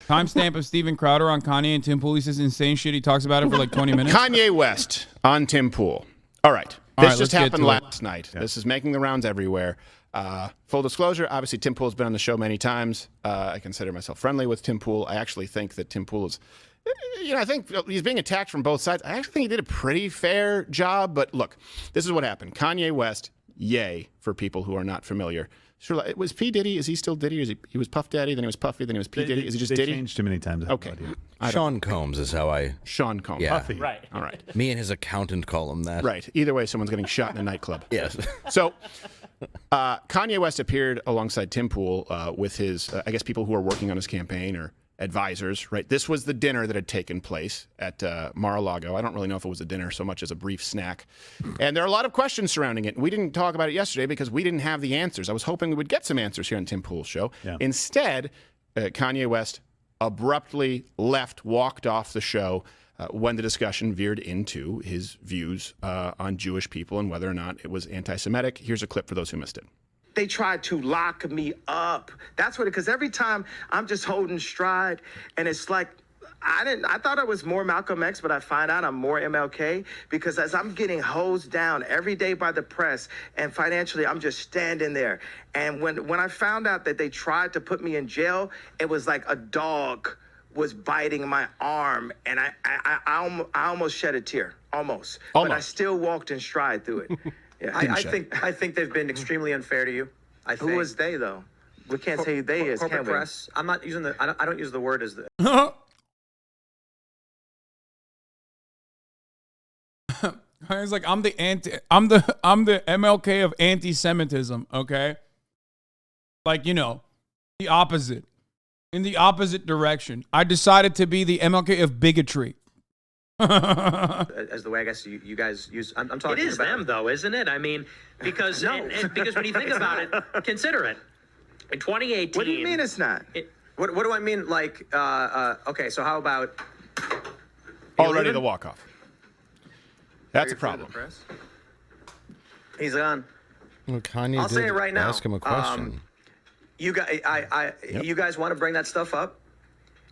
Timestamp of Steven Crowder on Kanye and Tim Pool. He says insane shit. He talks about it for like 20 minutes. Kanye West on Tim Pool. All right. This just happened last night. Yeah. This is making the rounds everywhere. Full disclosure, obviously Tim Pool's been on the show many times. I consider myself friendly with Tim Pool. I actually think that Tim Pool is, I think he's being attacked from both sides. I actually think he did a pretty fair job. But look, this is what happened. Kanye West, yay, for people who are not familiar. Sure, was P. Diddy, is he still Diddy? Or is he was Puff Daddy, then he was Puffy, then he was P. Diddy? Is he just Diddy? They changed too many times. Okay. Sean Combs is how I... Sean Combs. Yeah. Puffy. Right. All right. Me and his accountant call him that. Right. Either way, someone's getting shot in a nightclub. Yes. So Kanye West appeared alongside Tim Pool with his, I guess, people who are working on his campaign or advisors, right? This was the dinner that had taken place at Mar-a-Lago. I don't really know if it was a dinner so much as a brief snack. And there are a lot of questions surrounding it. We didn't talk about it yesterday because we didn't have the answers. I was hoping we would get some answers here on Tim Pool's show. Yeah. Instead, Kanye West abruptly walked off the show when the discussion veered into his views on Jewish people and whether or not it was anti-Semitic. Here's a clip for those who missed it. They tried to lock me up. That's what, because every time I'm just holding stride, and it's like, I thought I was more Malcolm X, but I find out I'm more MLK, because as I'm getting hosed down every day by the press and financially, I'm just standing there. And when I found out that they tried to put me in jail, it was like a dog was biting my arm, and I almost shed a tear, almost. But I still walked in stride through it. Yeah. I think they've been extremely unfair to you. Who was they, though? We can't say who they is, corporate can we? press. I'm not using the. I don't use the word as the. It's like I'm the MLK of anti-Semitism. Okay, like the opposite, in the opposite direction. I decided to be the MLK of bigotry. As the way I guess you guys use, I'm talking. It is about them, though, isn't it? I mean, because because when you think about it, consider it. In 2018. What do you mean it's not? What do I mean? Like, okay, so how about already the walk-off? That's a problem. He's gone. Well, Kanye I'll say it right now. Ask him a question. You guys, you guys want to bring that stuff up?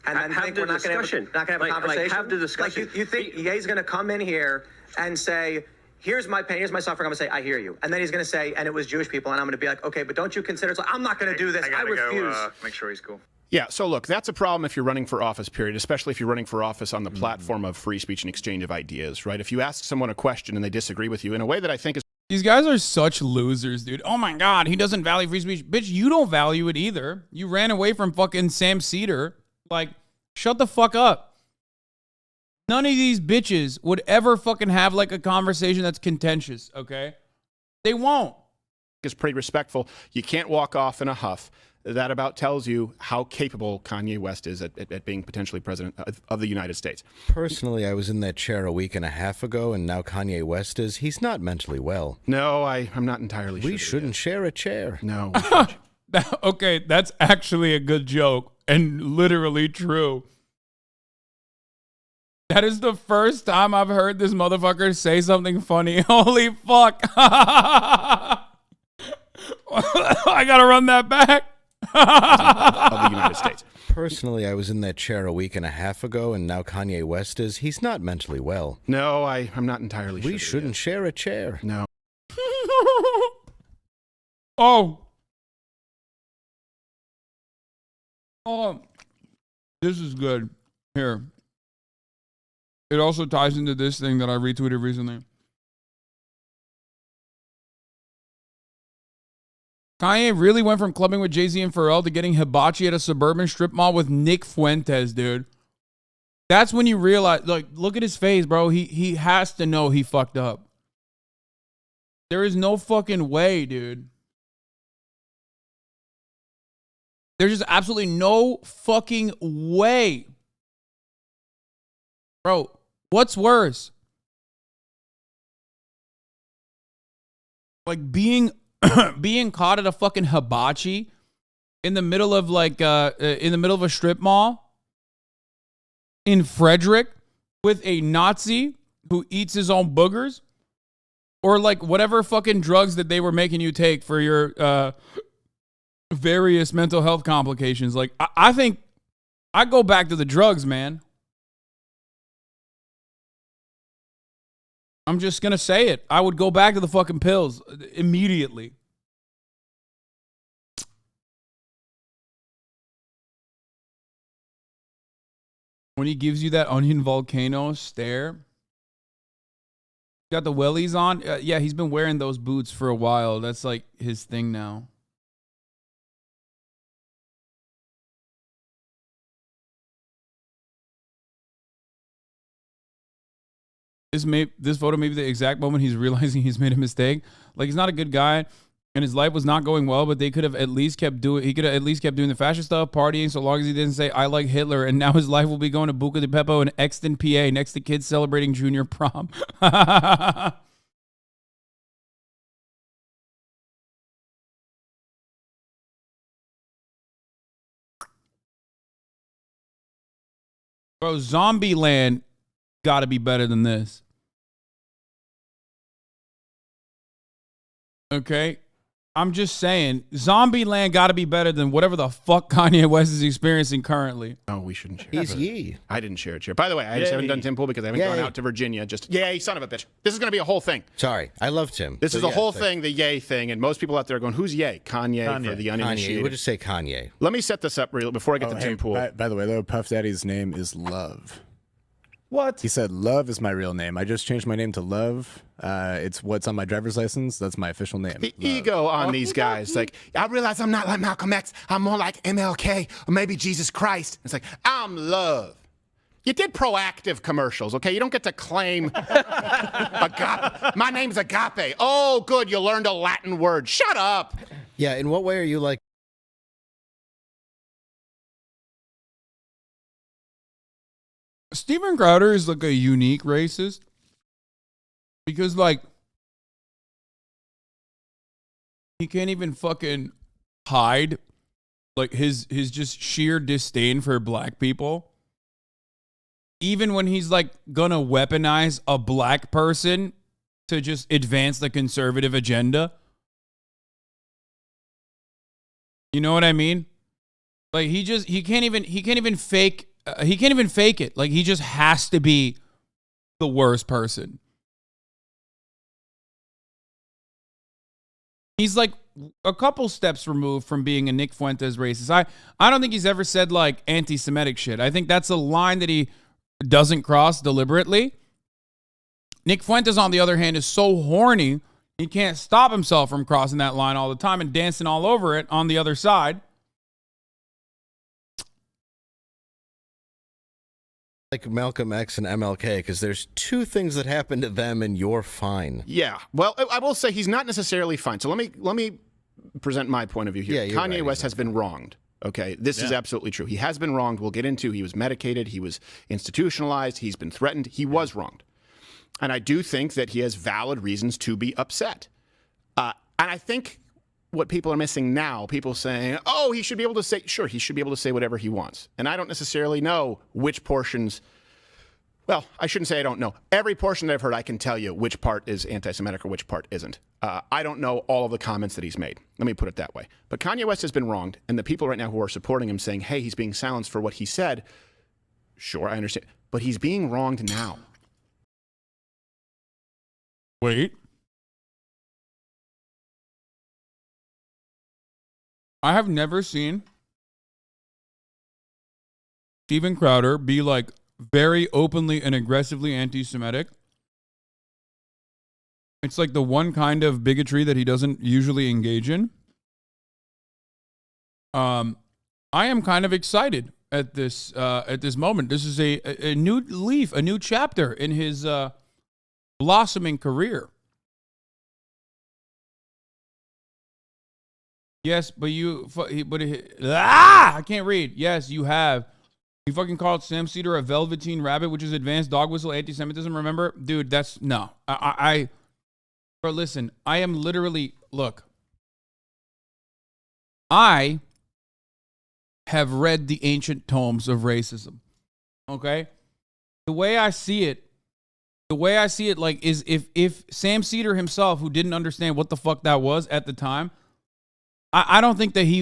And then think we're not going to have a conversation? Have the discussion. Like you think Ye's going to come in here and say, here's my pain, here's my suffering. I'm going to say, I hear you. And then he's going to say, and it was Jewish people. And I'm going to be like, okay, but don't you consider, so I'm not going to do this. I refuse. Make sure he's cool. Yeah, so look, that's a problem if you're running for office, period, especially if you're running for office on the platform of free speech and exchange of ideas, right? If you ask someone a question and they disagree with you in a way that I think is... These guys are such losers, dude. Oh my God, he doesn't value free speech. Bitch, you don't value it either. You ran away from fucking Sam Cedar. Like, shut the fuck up. None of these bitches would ever fucking have like a conversation that's contentious, okay? They won't. Is pretty respectful. You can't walk off in a huff. That about tells you how capable Kanye West is at being potentially president of the United States. Personally, I was in that chair a week and a half ago, and now Kanye West is. He's not mentally well. No, I'm not entirely sure. We shouldn't share a chair. No. Okay, that's actually a good joke and literally true. That is the first time I've heard this motherfucker say something funny. Holy fuck. I gotta run that back. Of the United States. Personally, I was in that chair a week and a half ago, and now Kanye West is. He's not mentally well. No, I'm not entirely sure. We shouldn't share a chair. No. Oh, this is good. Here. It also ties into this thing that I retweeted recently. Kanye really went from clubbing with Jay-Z and Pharrell to getting hibachi at a suburban strip mall with Nick Fuentes, dude. That's when you realize, like, look at his face, bro. He has to know he fucked up. There is no fucking way, dude. There's just absolutely no fucking way. Bro, what's worse? Like being caught at a fucking hibachi in the middle of a strip mall in Frederick with a Nazi who eats his own boogers, or like whatever fucking drugs that they were making you take for your various mental health complications. Like I think I go back to the drugs, man. I'm just gonna say it. I would go back to the fucking pills immediately. When he gives you that onion volcano stare. Got the wellies on. Yeah, he's been wearing those boots for a while. That's like his thing now. This photo may be the exact moment he's realizing he's made a mistake. Like, he's not a good guy and his life was not going well, but they could have at least kept doing the fashion stuff, partying, so long as he didn't say I like Hitler, and now his life will be going to Buca di Beppo in Exton, PA, next to kids celebrating junior prom. Bro, Zombieland got to be better than this. Okay? I'm just saying, Zombieland got to be better than whatever the fuck Kanye West is experiencing currently. Oh, we shouldn't share. He's ye. I didn't share it here. By the way, I just haven't done Tim Pool because I haven't gone out to Virginia. Just yay, son of a bitch. This is going to be a whole thing. Sorry, I love Tim. This is a whole thing, the yay thing, and most people out there are going, "Who's yay?" Kanye. For the uninitiated. Kanye. We'll just say Kanye. Let me set this up real before I get to Tim Pool. By the way, though, Puff Daddy's name is Love. What? He said Love is my real name. I just changed my name to Love. It's what's on my driver's license. That's my official name. The ego on these guys. Like, I realize I'm not like Malcolm X. I'm more like MLK or maybe Jesus Christ. It's like, I'm Love. You did proactive commercials, okay? You don't get to claim agape. My name's Agape. Oh, good. You learned a Latin word. Shut up. Yeah, in what way are you like? Steven Crowder is like a unique racist because, like, he can't even fucking hide like his just sheer disdain for black people. Even when he's like gonna weaponize a black person to just advance the conservative agenda. You know what I mean? Like, he can't even fake it. Like, he just has to be the worst person. He's like a couple steps removed from being a Nick Fuentes racist. I don't think he's ever said like anti-Semitic shit. I think that's a line that he doesn't cross deliberately. Nick Fuentes, on the other hand, is so horny, he can't stop himself from crossing that line all the time and dancing all over it on the other side. Like Malcolm X and MLK, because there's two things that happened to them and you're fine. Yeah. Well, I will say he's not necessarily fine. So let me present my point of view here. Yeah, Kanye West has been wronged. Okay, this is absolutely true. He has been wronged. We'll get into. He was medicated. He was institutionalized. He's been threatened. He was wronged. And I do think that he has valid reasons to be upset. And I think what people are missing now, people saying, oh, he should be able to say, sure, he should be able to say whatever he wants. And I don't necessarily know which portions, well, I shouldn't say I don't know. Every portion that I've heard, I can tell you which part is anti-Semitic or which part isn't. I don't know all of the comments that he's made. Let me put it that way. But Kanye West has been wronged, and the people right now who are supporting him saying, hey, he's being silenced for what he said, sure, I understand. But he's being wronged now. Wait. I have never seen Steven Crowder be like very openly and aggressively anti-Semitic. It's like the one kind of bigotry that he doesn't usually engage in. I am kind of excited at this moment. This is a new leaf, a new chapter in his blossoming career. Yes, but I can't read. Yes, you have. You fucking called Sam Cedar a velveteen rabbit, which is advanced dog whistle anti-Semitism. Remember, dude, that's no. Bro, listen, I am literally, look. I have read the ancient tomes of racism. Okay, the way I see it, like, is if Sam Cedar himself, who didn't understand what the fuck that was at the time, I don't think that he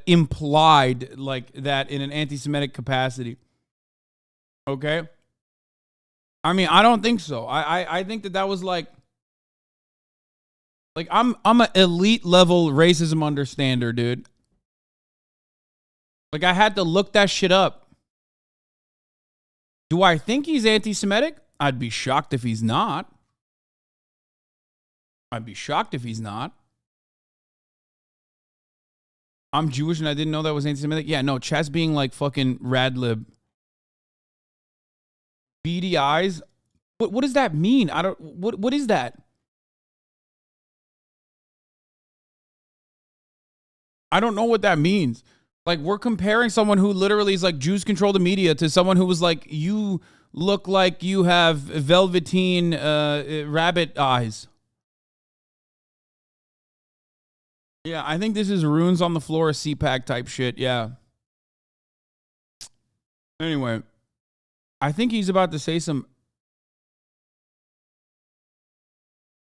implied like that in an anti-Semitic capacity. Okay. I mean, I don't think so. I think that was like I'm an elite level racism understander, dude. Like I had to look that shit up. Do I think he's anti-Semitic? I'd be shocked if he's not. I'd be shocked if he's not. I'm Jewish and I didn't know that was anti-Semitic. Yeah, no, Chad's being like fucking radlib. Beady eyes? What does that mean? I don't, what is that? I don't know what that means. Like, we're comparing someone who literally is like Jews control the media to someone who was like, you look like you have velveteen rabbit eyes. Yeah, I think this is runes on the floor, CPAC type shit. Yeah. Anyway, I think he's about to say some.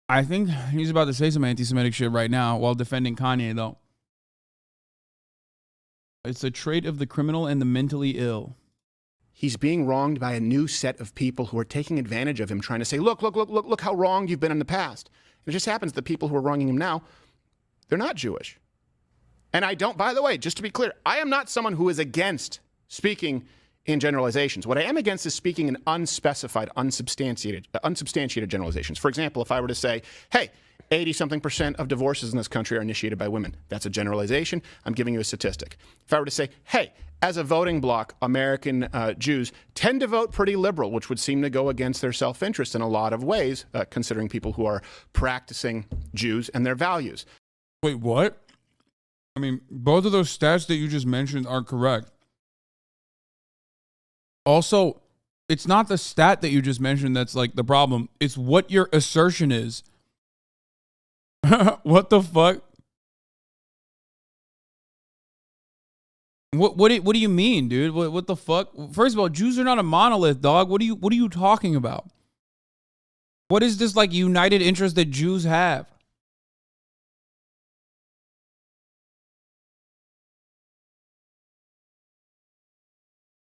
I think he's about to say some anti-Semitic shit right now while defending Kanye, though. It's a trait of the criminal and the mentally ill. He's being wronged by a new set of people who are taking advantage of him, trying to say, look how wrong you've been in the past. And it just happens that the people who are wronging him now, they're not Jewish. And I don't, by the way, just to be clear, I am not someone who is against speaking in generalizations. What I am against is speaking in unspecified, unsubstantiated generalizations. For example, if I were to say, hey, 80-something% of divorces in this country are initiated by women. That's a generalization. I'm giving you a statistic. If I were to say, hey, as a voting bloc, American Jews tend to vote pretty liberal, which would seem to go against their self-interest in a lot of ways, considering people who are practicing Jews and their values. Wait, what? I mean, both of those stats that you just mentioned are correct. Also, it's not the stat that you just mentioned that's like the problem. It's what your assertion is. What the fuck? What do you mean, dude? What the fuck? First of all, Jews are not a monolith, dog. What are you talking about? What is this like united interest that Jews have?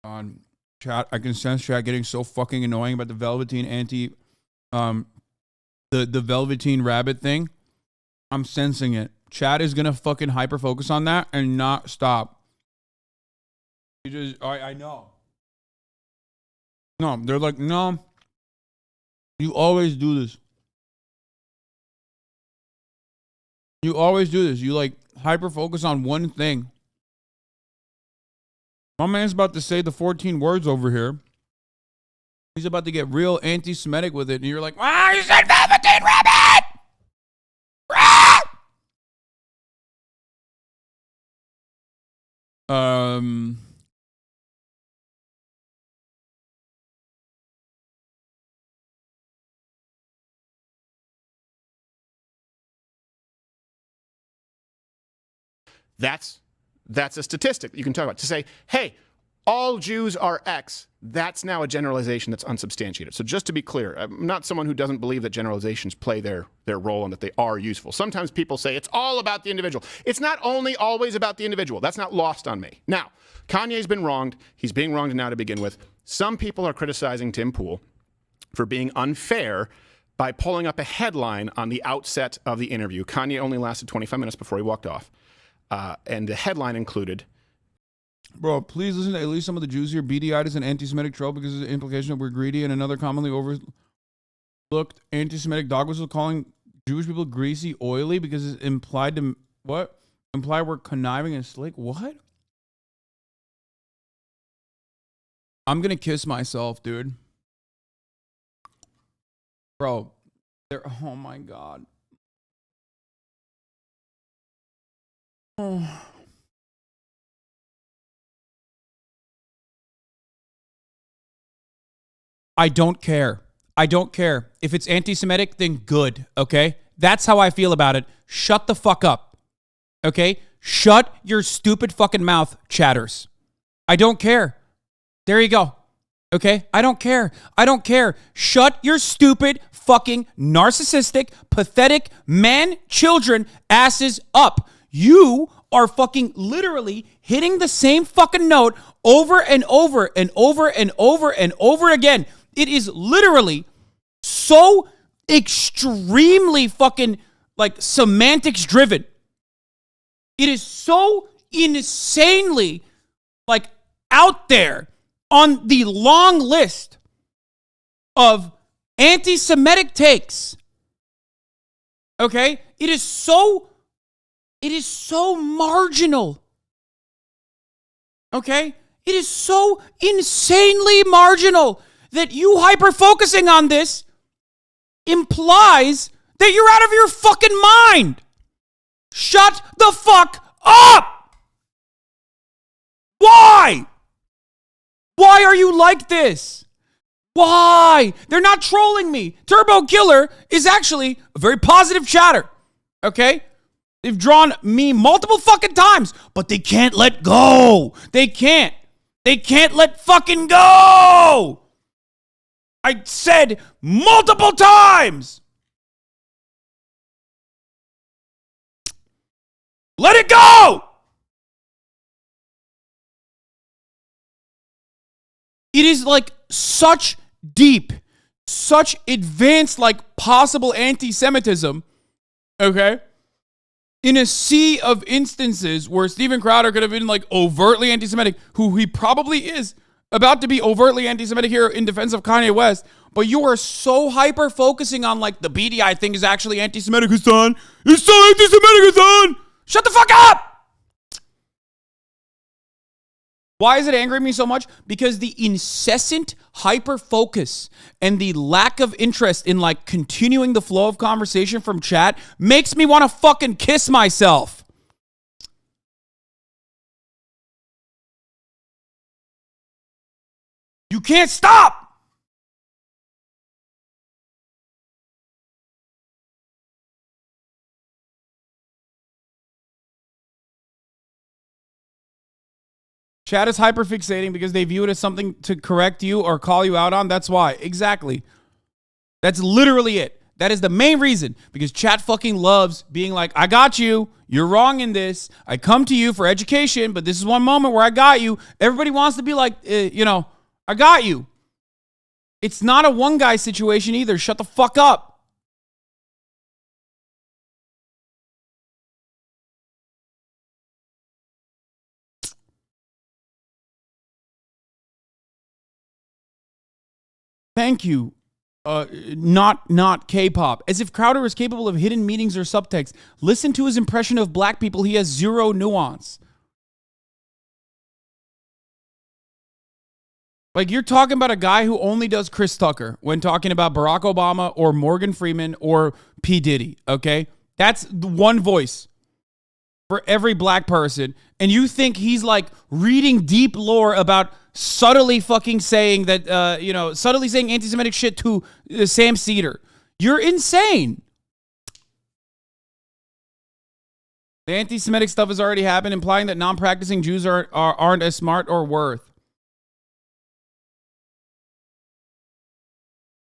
On chat, I can sense chat getting so fucking annoying about the Velveteen the Velveteen rabbit thing. I'm sensing it. Chat is gonna fucking hyper focus on that and not stop. I know. No, they're like, no. You always do this. You always do this. You like hyper focus on one thing. My man's about to say the 14 words over here. He's about to get real anti-Semitic with it, and you're like, "Wow, you said Velveteen Rabbit!" That's a statistic that you can talk about. To say, hey, all Jews are X, that's now a generalization that's unsubstantiated. So just to be clear, I'm not someone who doesn't believe that generalizations play their role and that they are useful. Sometimes people say it's all about the individual. It's not only always about the individual. That's not lost on me. Now, Kanye's been wronged. He's being wronged now to begin with. Some people are criticizing Tim Pool for being unfair by pulling up a headline on the outset of the interview. Kanye only lasted 25 minutes before he walked off. And the headline included, bro, please listen to at least some of the Jews here. Beady-eyed is an anti-Semitic trope because of the implication that we're greedy, and another commonly overlooked anti-Semitic dog whistle calling Jewish people greasy, oily because it's implied to what? Imply we're conniving and slick. What? I'm gonna kiss myself, dude. Bro, oh my God. Oh. I don't care. I don't care. If it's anti-Semitic, then good, okay? That's how I feel about it. Shut the fuck up, okay? Shut your stupid fucking mouth, chatters. I don't care. There you go. Okay? I don't care. I don't care. Shut your stupid, fucking, narcissistic, pathetic man-children asses up. You are fucking literally hitting the same fucking note over and over and over and over and over again. It is literally so extremely fucking like semantics driven. It is so insanely like out there on the long list of anti-Semitic takes. Okay? It is so marginal. Okay? It is so insanely marginal that you hyper-focusing on this implies that you're out of your fucking mind. Shut the fuck up! Why? Why are you like this? Why? They're not trolling me. Turbo Killer is actually a very positive chatter. Okay? They've drawn me multiple fucking times, but they can't let go. They can't. They can't let fucking go. I said multiple times. Let it go. It is like such deep, such advanced, like possible anti-Semitism, okay? In a sea of instances where Steven Crowder could have been like overtly anti-Semitic, who he probably is about to be overtly anti-Semitic here in defense of Kanye West, but you are so hyper-focusing on like the BDI thing is actually anti-Semitic, Hassan. It's so anti-Semitic, Hassan. Shut the fuck up! Why is it angering me so much? Because the incessant hyper-focus and the lack of interest in like continuing the flow of conversation from chat makes me want to fucking kiss myself. You can't stop! Chat is hyperfixating because they view it as something to correct you or call you out on. That's why. Exactly. That's literally it. That is the main reason. Because chat fucking loves being like, I got you. You're wrong in this. I come to you for education, but this is one moment where I got you. Everybody wants to be like, I got you. It's not a one guy situation either. Shut the fuck up. Thank you. Not K-pop. As if Crowder is capable of hidden meanings or subtext. Listen to his impression of black people. He has zero nuance. Like, you're talking about a guy who only does Chris Tucker when talking about Barack Obama or Morgan Freeman or P. Diddy, okay? That's the one voice for every black person. And you think he's, like, reading deep lore about subtly fucking saying that, subtly saying anti-Semitic shit to Sam Cedar. You're insane. The anti-Semitic stuff has already happened, implying that non-practicing Jews aren't as smart or worth.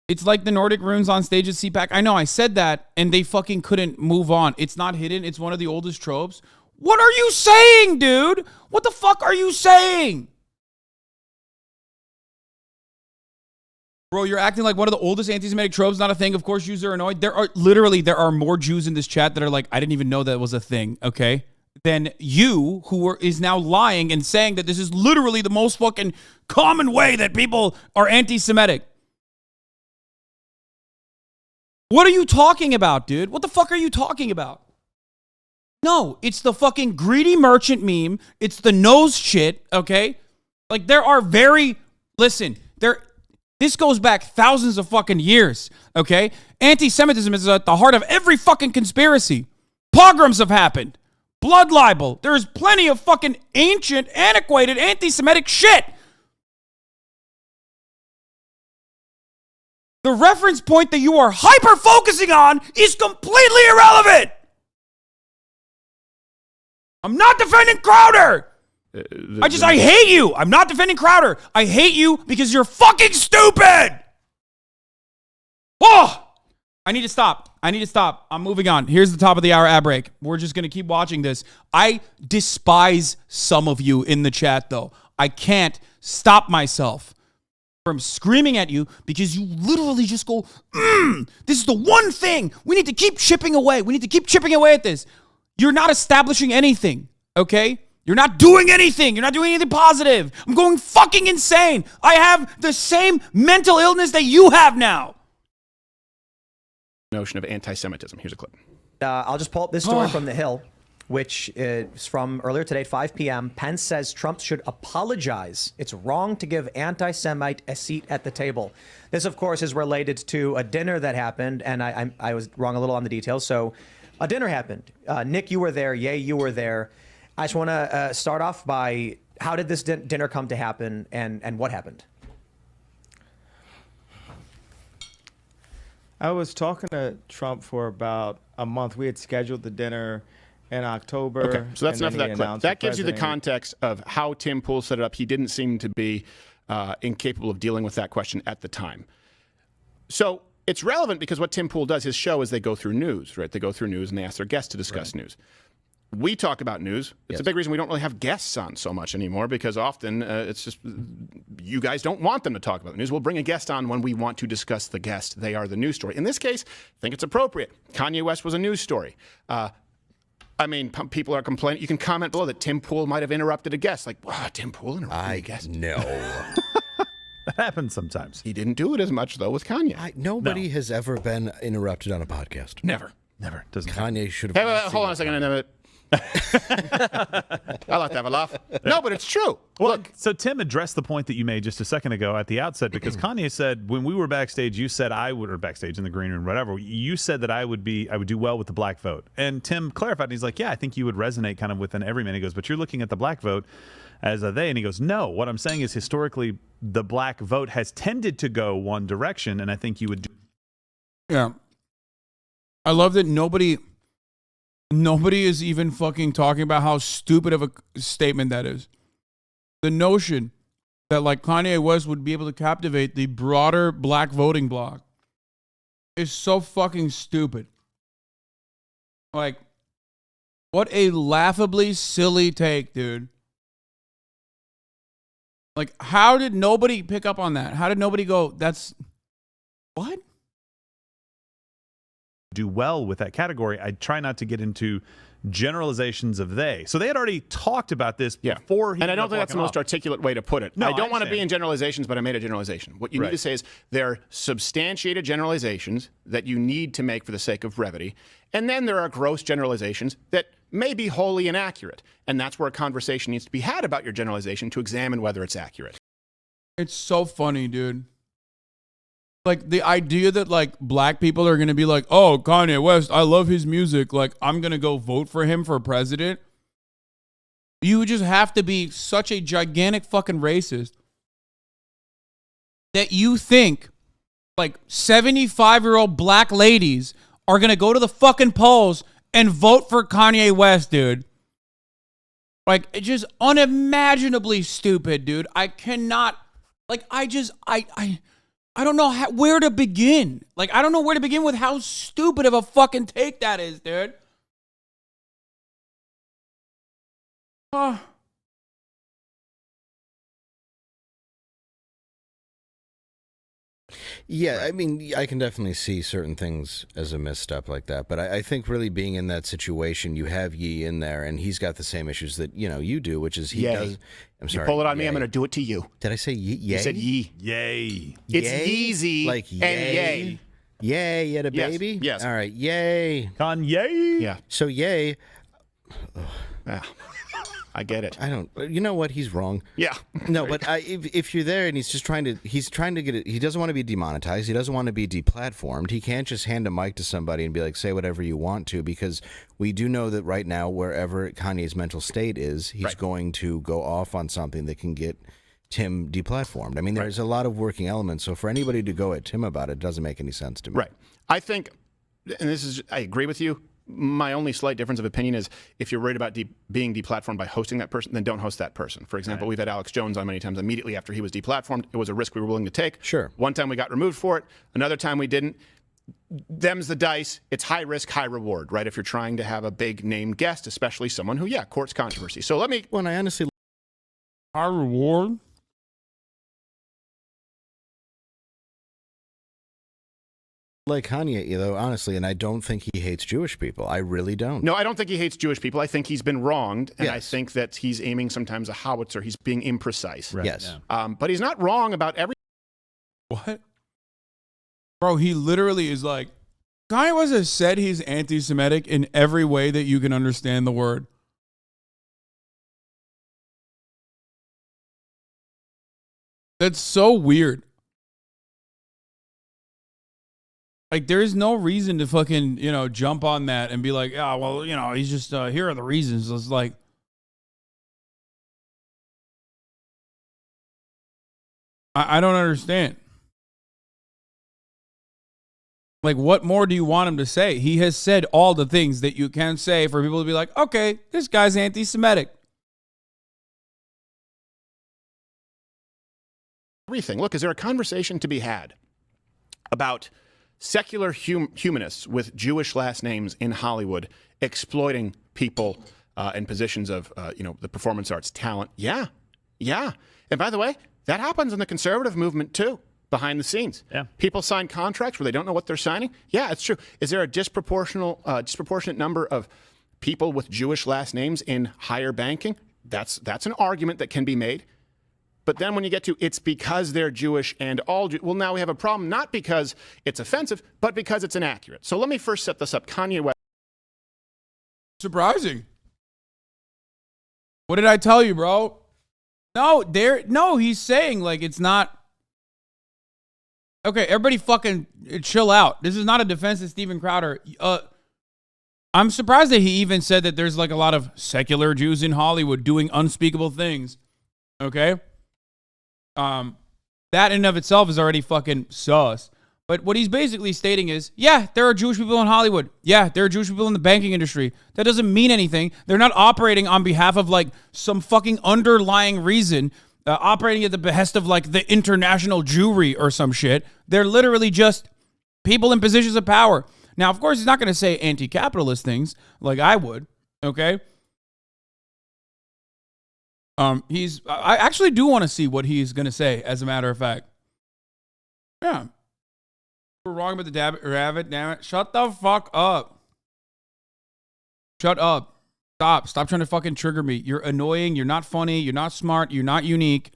It's like the Nordic runes on stage at CPAC. I know, I said that, and they fucking couldn't move on. It's not hidden. It's one of the oldest tropes. What are you saying, dude? What the fuck are you saying? Bro, you're acting like one of the oldest anti-Semitic tropes, not a thing. Of course, Jews are annoyed. There are more Jews in this chat that are like, I didn't even know that was a thing, okay? Than you, is now lying and saying that this is literally the most fucking common way that people are anti-Semitic. What are you talking about, dude? What the fuck are you talking about? No, it's the fucking greedy merchant meme. It's the nose shit, okay? Like, this goes back thousands of fucking years, okay? Anti-Semitism is at the heart of every fucking conspiracy. Pogroms have happened. Blood libel. There's plenty of fucking ancient, antiquated anti-Semitic shit. The reference point that you are hyper-focusing on is completely irrelevant. I'm not defending Crowder. I hate you. I'm not defending Crowder. I hate you because you're fucking stupid. Oh, I need to stop. I'm moving on. Here's the top of the hour ad break. We're just going to keep watching this. I despise some of you in the chat, though. I can't stop myself from screaming at you because you literally just go, this is the one thing. We need to keep chipping away. We need to keep chipping away at this. You're not establishing anything, okay? You're not doing anything. You're not doing anything positive. I'm going fucking insane. I have the same mental illness that you have now. Notion of anti-Semitism. Here's a clip. I'll just pull up this story from The Hill, which is from earlier today at 5 p.m. Pence says Trump should apologize. It's wrong to give anti-Semite a seat at the table. This, of course, is related to a dinner that happened, and I was wrong a little on the details. So a dinner happened. Nick, you were there. Yay, you were there. I just want to start off by how did this dinner come to happen and what happened? I was talking to Trump for about a month. We had scheduled the dinner in October. Okay, so that's enough of that clip. That gives you the context of how Tim Pool set it up. He didn't seem to be incapable of dealing with that question at the time. So it's relevant because what Tim Pool does, his show is they go through news, right? They go through news and they ask their guests to discuss news. We talk about news. It's a big reason we don't really have guests on so much anymore because often it's just you guys don't want them to talk about the news. We'll bring a guest on when we want to discuss the guest. They are the news story. In this case, I think it's appropriate. Kanye West was a news story. I mean, people are complaining. You can comment below that Tim Pool might have interrupted a guest. Like, wow, Tim Pool interrupted a guest. No. That happens sometimes. He didn't do it as much, though, with Kanye. Nobody has ever been interrupted on a podcast. Never. Doesn't Kanye should have. Hey, hold on a second. I like to have a laugh. No, but it's true. Well, Look, so Tim addressed the point that you made just a second ago at the outset because Kanye said when we were backstage, you said I would, or backstage in the green room, whatever, you said that I would do well with the black vote. And Tim clarified, and he's like, yeah, I think you would resonate kind of with an everyman. He goes, but you're looking at the black vote as a they. And he goes, no, what I'm saying is historically the black vote has tended to go one direction, and I think you would do. Yeah. I love that nobody is even fucking talking about how stupid of a statement that is. The notion that like Kanye West would be able to captivate the broader black voting bloc is so fucking stupid. Like, what a laughably silly take, dude. Like, how did nobody pick up on that? How did nobody go, that's, what? Do well with that category. I try not to get into generalizations of they. So they had already talked about this before he. And I don't think that's the most articulate way to put it. No, I don't want to be in generalizations, but I made a generalization. What you need to say is there are substantiated generalizations that you need to make for the sake of brevity, and then there are gross generalizations that may be wholly inaccurate. And that's where a conversation needs to be had about your generalization to examine whether it's accurate. It's so funny, dude. Like, the idea that, like, black people are going to be like, oh, Kanye West, I love his music. Like, I'm going to go vote for him for president. You just have to be such a gigantic fucking racist that you think, like, 75-year-old black ladies are going to go to the fucking polls and vote for Kanye West, dude. Like, it's just unimaginably stupid, dude. I cannot, like, I don't know where to begin. Like, I don't know where to begin with how stupid of a fucking take that is, dude. Yeah, I mean, I can definitely see certain things as a misstep like that, but I think really being in that situation, you have Yee in there, and he's got the same issues that, you know, you do, which is he does. I'm sorry. You pull it on me, I'm going to do it to you. Did I say Yee? You said Yee. Yay. It's Yeezy. Yeezy Like and yay. Yay, you had a Yes, baby? yes. All right, yay. Kanye. Yeah. So yay. Yeah. I get it. I don't, you know what? He's wrong. Yeah. No, but if you're there and he's trying to get it, he doesn't want to be demonetized. He doesn't want to be deplatformed. He can't just hand a mic to somebody and be like, say whatever you want to, because we do know that right now, wherever Kanye's mental state is, he's going to go off on something that can get Tim deplatformed. I mean, there's a lot of working elements. So for anybody to go at Tim about it doesn't make any sense to me. Right. I think, and this is, I agree with you. my only slight difference of opinion is if you're worried about being deplatformed by hosting that person, then don't host that person. For example, we've had Alex Jones on many times immediately after he was deplatformed. It was a risk we were willing to take. Sure. One time we got removed for it. Another time we didn't. Them's the dice. It's high risk, high reward, right? If you're trying to have a big name guest, especially someone who, courts controversy. So let me... When I honestly... High reward? like Kanye, though, honestly, and I don't think he hates Jewish people. I really don't. No, I don't think he hates Jewish people. I think he's been wronged, and I think that he's aiming sometimes a howitzer. He's being imprecise. Right. Yes. But he's not wrong about every... What? Bro, he literally is like, Kanye West has said he's anti-Semitic in every way that you can understand the word. That's so weird. Like, there's no reason to fucking, jump on that and be like, well, he's just, here are the reasons. It's like, I don't understand. Like, what more do you want him to say? He has said all the things that you can say for people to be like, okay, this guy's anti-Semitic. Everything. Look, is there a conversation to be had about secular humanists with Jewish last names in Hollywood exploiting people in positions of, the performance arts talent? Yeah. And by the way, that happens in the conservative movement too, behind the scenes. Yeah. People sign contracts where they don't know what they're signing. Yeah, it's true. Is there a disproportionate number of people with Jewish last names in higher banking? That's an argument that can be made. But then when you get to it's because they're Jewish and all well, now we have a problem, not because it's offensive, but because it's inaccurate. So let me first set this up. Kanye West. Surprising. What did I tell you, bro? No, he's saying like it's not. Okay, everybody fucking chill out. This is not a defense of Steven Crowder. I'm surprised that he even said that there's like a lot of secular Jews in Hollywood doing unspeakable things. Okay? That in and of itself is already fucking sus. But what he's basically stating is, yeah, there are Jewish people in Hollywood. Yeah, there are Jewish people in the banking industry. That doesn't mean anything. They're not operating on behalf of like some fucking underlying reason, operating at the behest of like the international Jewry or some shit. They're literally just people in positions of power. Now, of course, he's not going to say anti-capitalist things like I would, okay? I actually do want to see what he's going to say, as a matter of fact. Yeah. We're wrong about the rabbit, damn it. Shut the fuck up. Shut up. Stop trying to fucking trigger me. You're annoying. You're not funny. You're not smart. You're not unique.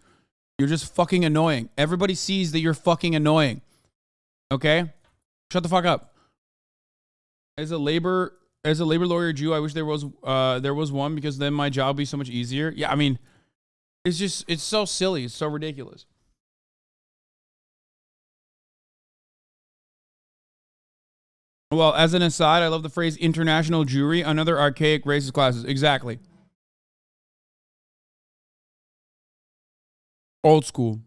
You're just fucking annoying. Everybody sees that you're fucking annoying. Okay? Shut the fuck up. As a labor lawyer Jew, I wish there was one, because then my job would be so much easier. Yeah, I mean, it's so silly. It's so ridiculous. Well, as an aside, I love the phrase international Jewry, another archaic racist classes. Exactly. Old school.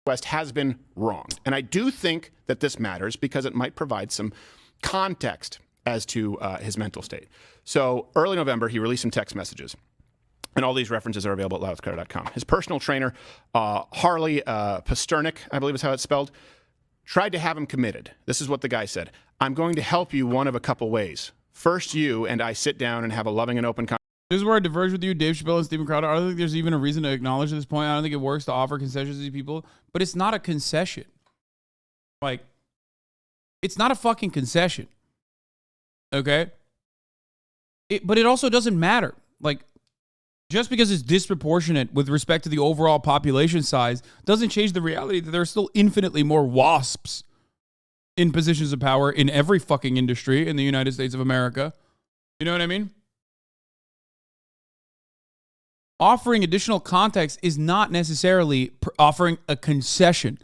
West has been wrong. And I do think that this matters because it might provide some context as to his mental state. So early November, he released some text messages. And all these references are available at loudscrowder.com. His personal trainer, Harley Pasternak, I believe is how it's spelled, tried to have him committed. This is what the guy said. I'm going to help you one of a couple ways. First, you and I sit down and have a loving and open conversation. This is where I diverge with you, Dave Chappelle and Steven Crowder. I don't think there's even a reason to acknowledge at this point. I don't think it works to offer concessions to these people. But it's not a concession. Like, it's not a fucking concession. Okay? But it also doesn't matter. Like, just because it's disproportionate with respect to the overall population size doesn't change the reality that there are still infinitely more wasps in positions of power in every fucking industry in the United States of America. You know what I mean? Offering additional context is not necessarily offering a concession,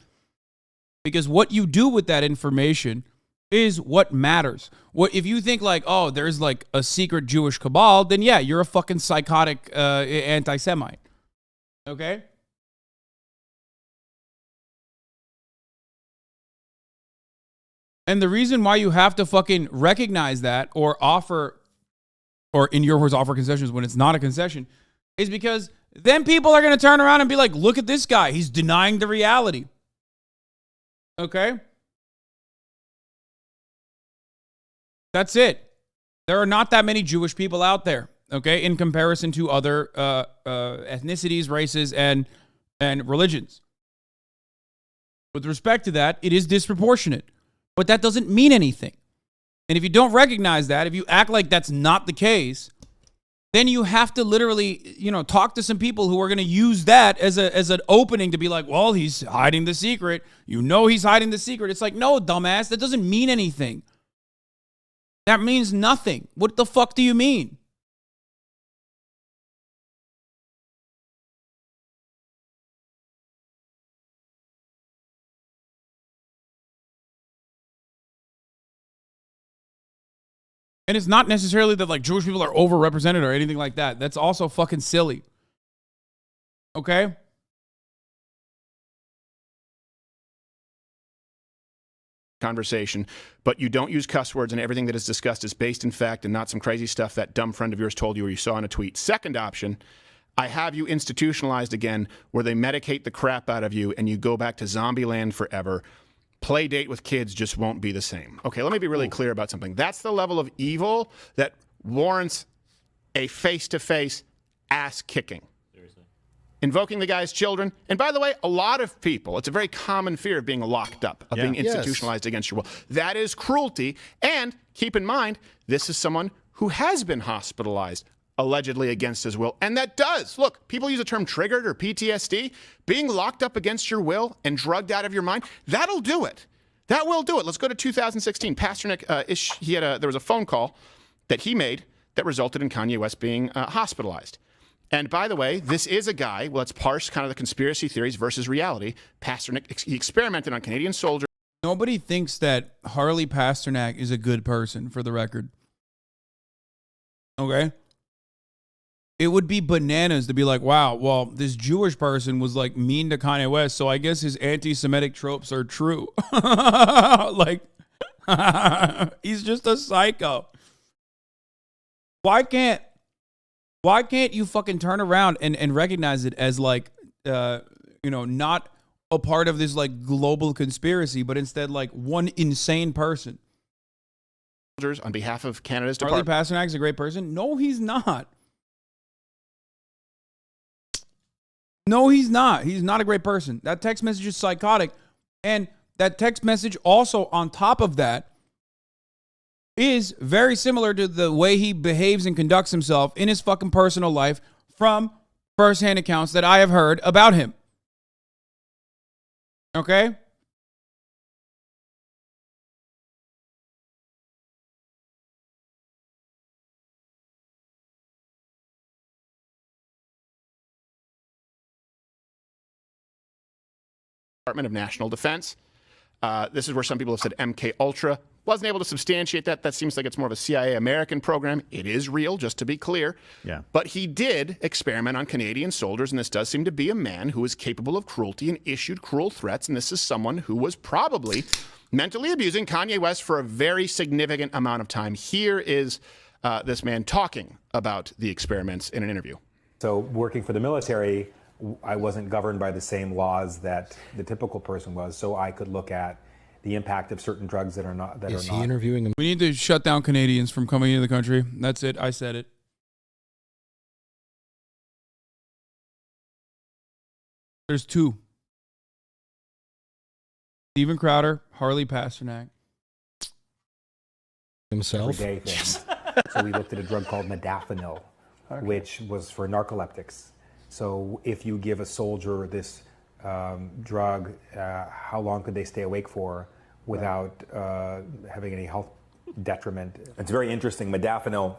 because what you do with that information is what matters. What if you think like, oh, there's like a secret Jewish cabal, then yeah, you're a fucking psychotic anti-Semite. Okay? And the reason why you have to fucking recognize that or offer, or in your words, offer concessions when it's not a concession, is because then people are going to turn around and be like, look at this guy. He's denying the reality. Okay? That's it. There are not that many Jewish people out there, okay, in comparison to other ethnicities, races, and religions. With respect to that, it is disproportionate. But that doesn't mean anything. And if you don't recognize that, if you act like that's not the case, then you have to literally, talk to some people who are going to use that as an opening to be like, well, he's hiding the secret. He's hiding the secret. It's like, no, dumbass, that doesn't mean anything. That means nothing. What the fuck do you mean? And it's not necessarily that like Jewish people are overrepresented or anything like that. That's also fucking silly. Okay? Conversation, but you don't use cuss words, and everything that is discussed is based in fact and not some crazy stuff that dumb friend of yours told you or you saw in a tweet. Second option, I have you institutionalized again where they medicate the crap out of you and you go back to zombie land forever. Play date with kids just won't be the same. Okay, let me be really clear about something. That's the level of evil that warrants a face-to-face ass kicking. Seriously. Invoking the guy's children. And by the way, a lot of people, it's a very common fear of being locked up, of being institutionalized against your will. That is cruelty. And keep in mind, this is someone who has been hospitalized, allegedly against his will. And that does. Look, people use the term triggered or PTSD. Being locked up against your will and drugged out of your mind, that'll do it. That will do it. Let's go to 2016. Pastor there was a phone call that he made that resulted in Kanye West being hospitalized. And by the way, this is a guy, let's parse kind of the conspiracy theories versus reality. Pasternak, he experimented on Canadian soldiers. Nobody thinks that Harley Pasternak is a good person, for the record. Okay? It would be bananas to be like, wow, well, this Jewish person was like mean to Kanye West, so I guess his anti-Semitic tropes are true. Like, he's just a psycho. Why can't you fucking turn around and recognize it as like, not a part of this like global conspiracy, but instead like one insane person? On behalf of Canada's Harley Department. Pasternak is a great person? No, he's not. No, he's not. He's not a great person. That text message is psychotic. And that text message also, on top of that, is very similar to the way he behaves and conducts himself in his fucking personal life from firsthand accounts that I have heard about him. Okay? Department of National Defense. This is where some people have said MK Ultra. Wasn't able to substantiate that. That seems like it's more of a CIA American program. It is real, just to be clear. Yeah. But he did experiment on Canadian soldiers, and this does seem to be a man who is capable of cruelty and issued cruel threats. And this is someone who was probably mentally abusing Kanye West for a very significant amount of time. Here is this man talking about the experiments in an interview. So working for the military, I wasn't governed by the same laws that the typical person was, so I could look at the impact of certain drugs that are not. Is he interviewing him? We need to shut down Canadians from coming into the country. That's it. I said it. There's two. Steven Crowder, Harley Pasternak. Himself? Everyday things. So we looked at a drug called modafinil, which was for narcoleptics. So if you give a soldier this drug, how long could they stay awake for without having any health detriment? It's very interesting. Modafinil,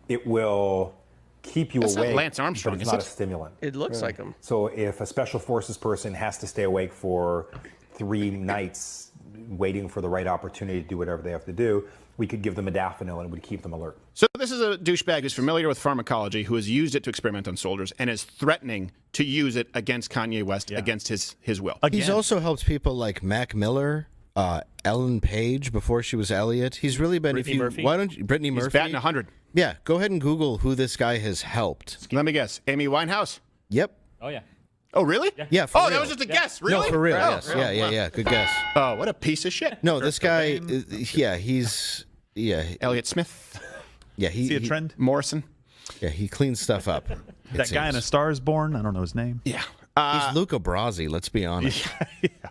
it will keep you That's not awake, Lance Armstrong, but it's is not it? a stimulant. It looks like him. So if a special forces person has to stay awake for 3 nights waiting for the right opportunity to do whatever they have to do, we could give them modafinil and it would keep them alert. So this is a douchebag who's familiar with pharmacology, who has used it to experiment on soldiers and is threatening to use it against Kanye West, against his will. He's also helped people like Mac Miller Ellen Page before she was Elliot. He's really been. Brittany Murphy? Why don't you, Brittany Murphy? He's batting 100. Yeah, go ahead and Google who this guy has helped. Let me guess. Amy Winehouse. Yep. Oh yeah. Oh, really? Yeah. For Oh, real. that was just a guess. Really? No, for real. Oh, Yes. oh, Yeah. wow. Good guess. Oh, what a piece of shit. No, this guy. He's. Yeah. Elliot Smith. Yeah. See a trend? Morrison. Yeah, he cleans stuff up. That guy in A Star Is Born. I don't know his name. Yeah. He's Luca Brasi. Let's be honest.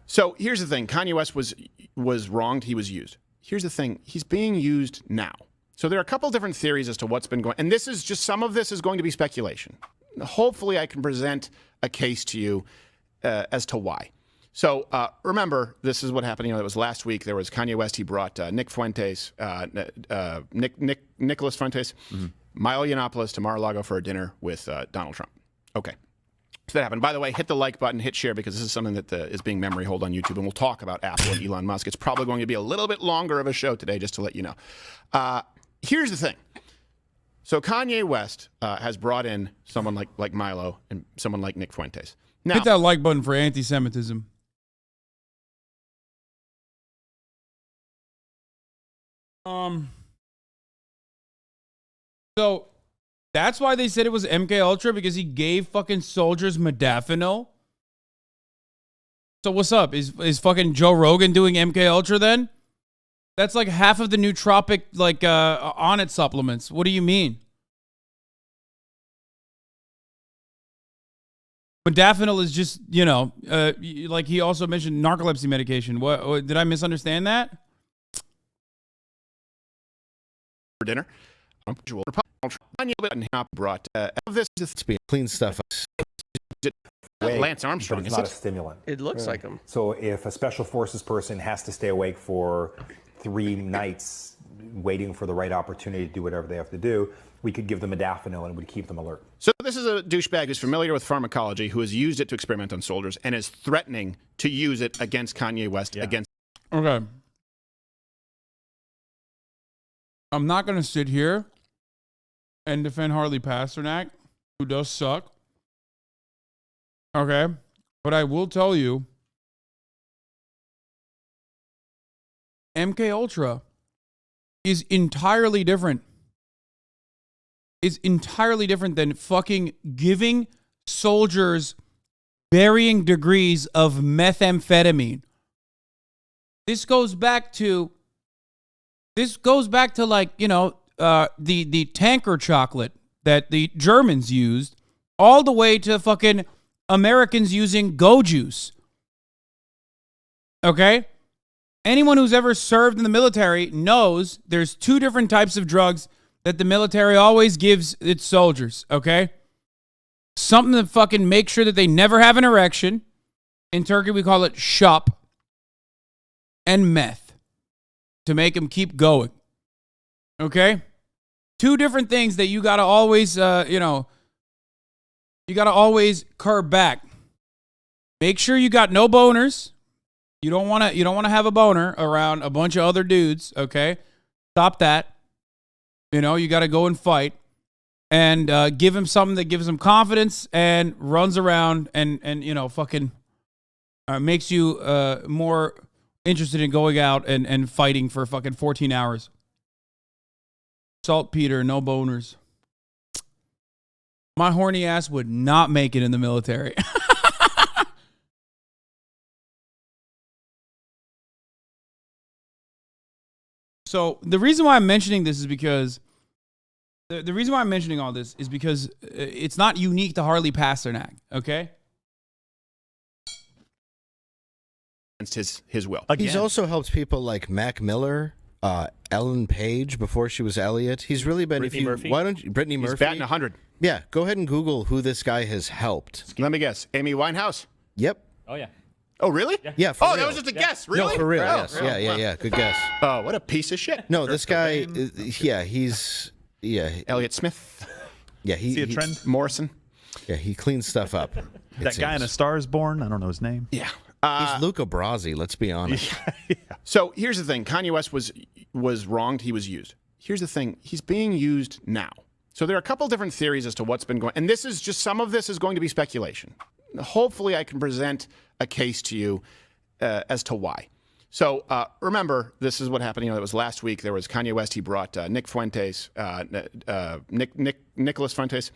So here's the thing: Kanye West was wronged. He was used. Here's the thing: he's being used now. So there are a couple different theories as to what's been going. And this is just some of this is going to be speculation. Hopefully, I can present a case to you as to why. So remember, this is what happened. You know, it was last week. There was Kanye West. He brought Nick Fuentes, Nicholas Fuentes, Milo Yiannopoulos to Mar-a-Lago for a dinner with Donald Trump. Okay. So that happened. By the way, hit the like button, hit share, because this is something that is being memory hold on YouTube, and we'll talk about Apple and Elon Musk. It's probably going to be a little bit longer of a show today, just to let you know. Here's the thing. So Kanye West has brought in someone like Milo and someone like Nick Fuentes. Now, Hit that like button for anti-Semitism. So that's why they said it was MK Ultra, because he gave fucking soldiers modafinil. So what's up? Is fucking Joe Rogan doing MK Ultra then? That's like half of the nootropic on it supplements. What do you mean? Modafinil is just, like he also mentioned narcolepsy medication. What did I misunderstand that? For dinner, brought this clean stuff up. Lance Armstrong. But it's not a stimulant. It looks like him. So if a special forces person has to stay awake for 3 nights waiting for the right opportunity to do whatever they have to do, we could give them modafinil and it would keep them alert. So this is a douchebag who's familiar with pharmacology, who has used it to experiment on soldiers and is threatening to use it against Kanye West. Against. Okay. I'm not going to sit here and defend Harley Pasternak, who does suck. Okay. But I will tell you, MK Ultra is entirely different. Is entirely different than fucking giving soldiers varying degrees of methamphetamine. This goes back to like, the tanker chocolate that the Germans used, all the way to fucking Americans using Go Juice. Okay? Anyone who's ever served in the military knows there's 2 different types of drugs that the military always gives its soldiers, okay? Something to fucking make sure that they never have an erection. In Turkey, we call it shop. And meth. To make them keep going. Okay? 2 different things that you gotta always, you gotta always curb back. Make sure you got no boners. You don't wanna have a boner around a bunch of other dudes, okay? Stop that. You got to go and fight, and give him something that gives him confidence and runs around and fucking makes you more interested in going out and fighting for fucking 14 hours. Saltpeter, no boners. My horny ass would not make it in the military. So the reason why I'm mentioning this is because the reason why I'm mentioning all this is because it's not unique to Harley Pasternak, okay? Against his will. He's also helped people like Mac Miller, Ellen Page before she was Elliot. He's really been. Brittany Murphy? Why don't you, Brittany He's Murphy? batting 100. Yeah, go ahead and Google who this guy has helped. Let me guess. Amy Winehouse. Yep. Oh yeah. Oh, really? Yeah. For Oh, real. that was just a guess. Really? No, for real. Oh, Yes. oh, Yeah. wow. Good guess. Oh, what a piece of shit. No, this guy. He's. Yeah. Elliot Smith. Yeah. See a trend? Morrison. Yeah, he cleans stuff up. That guy in A Star Is Born. I don't know his name. Yeah. He's Luca Brasi. Let's be honest. So here's the thing: Kanye West was wronged. He was used. Here's the thing: he's being used now. So there are a couple different theories as to what's been going. And this is just some of this is going to be speculation. Hopefully, I can present a case to you as to why. So remember, this is what happened. It was last week. There was Kanye West. He brought Nick Fuentes, Nicholas Fuentes,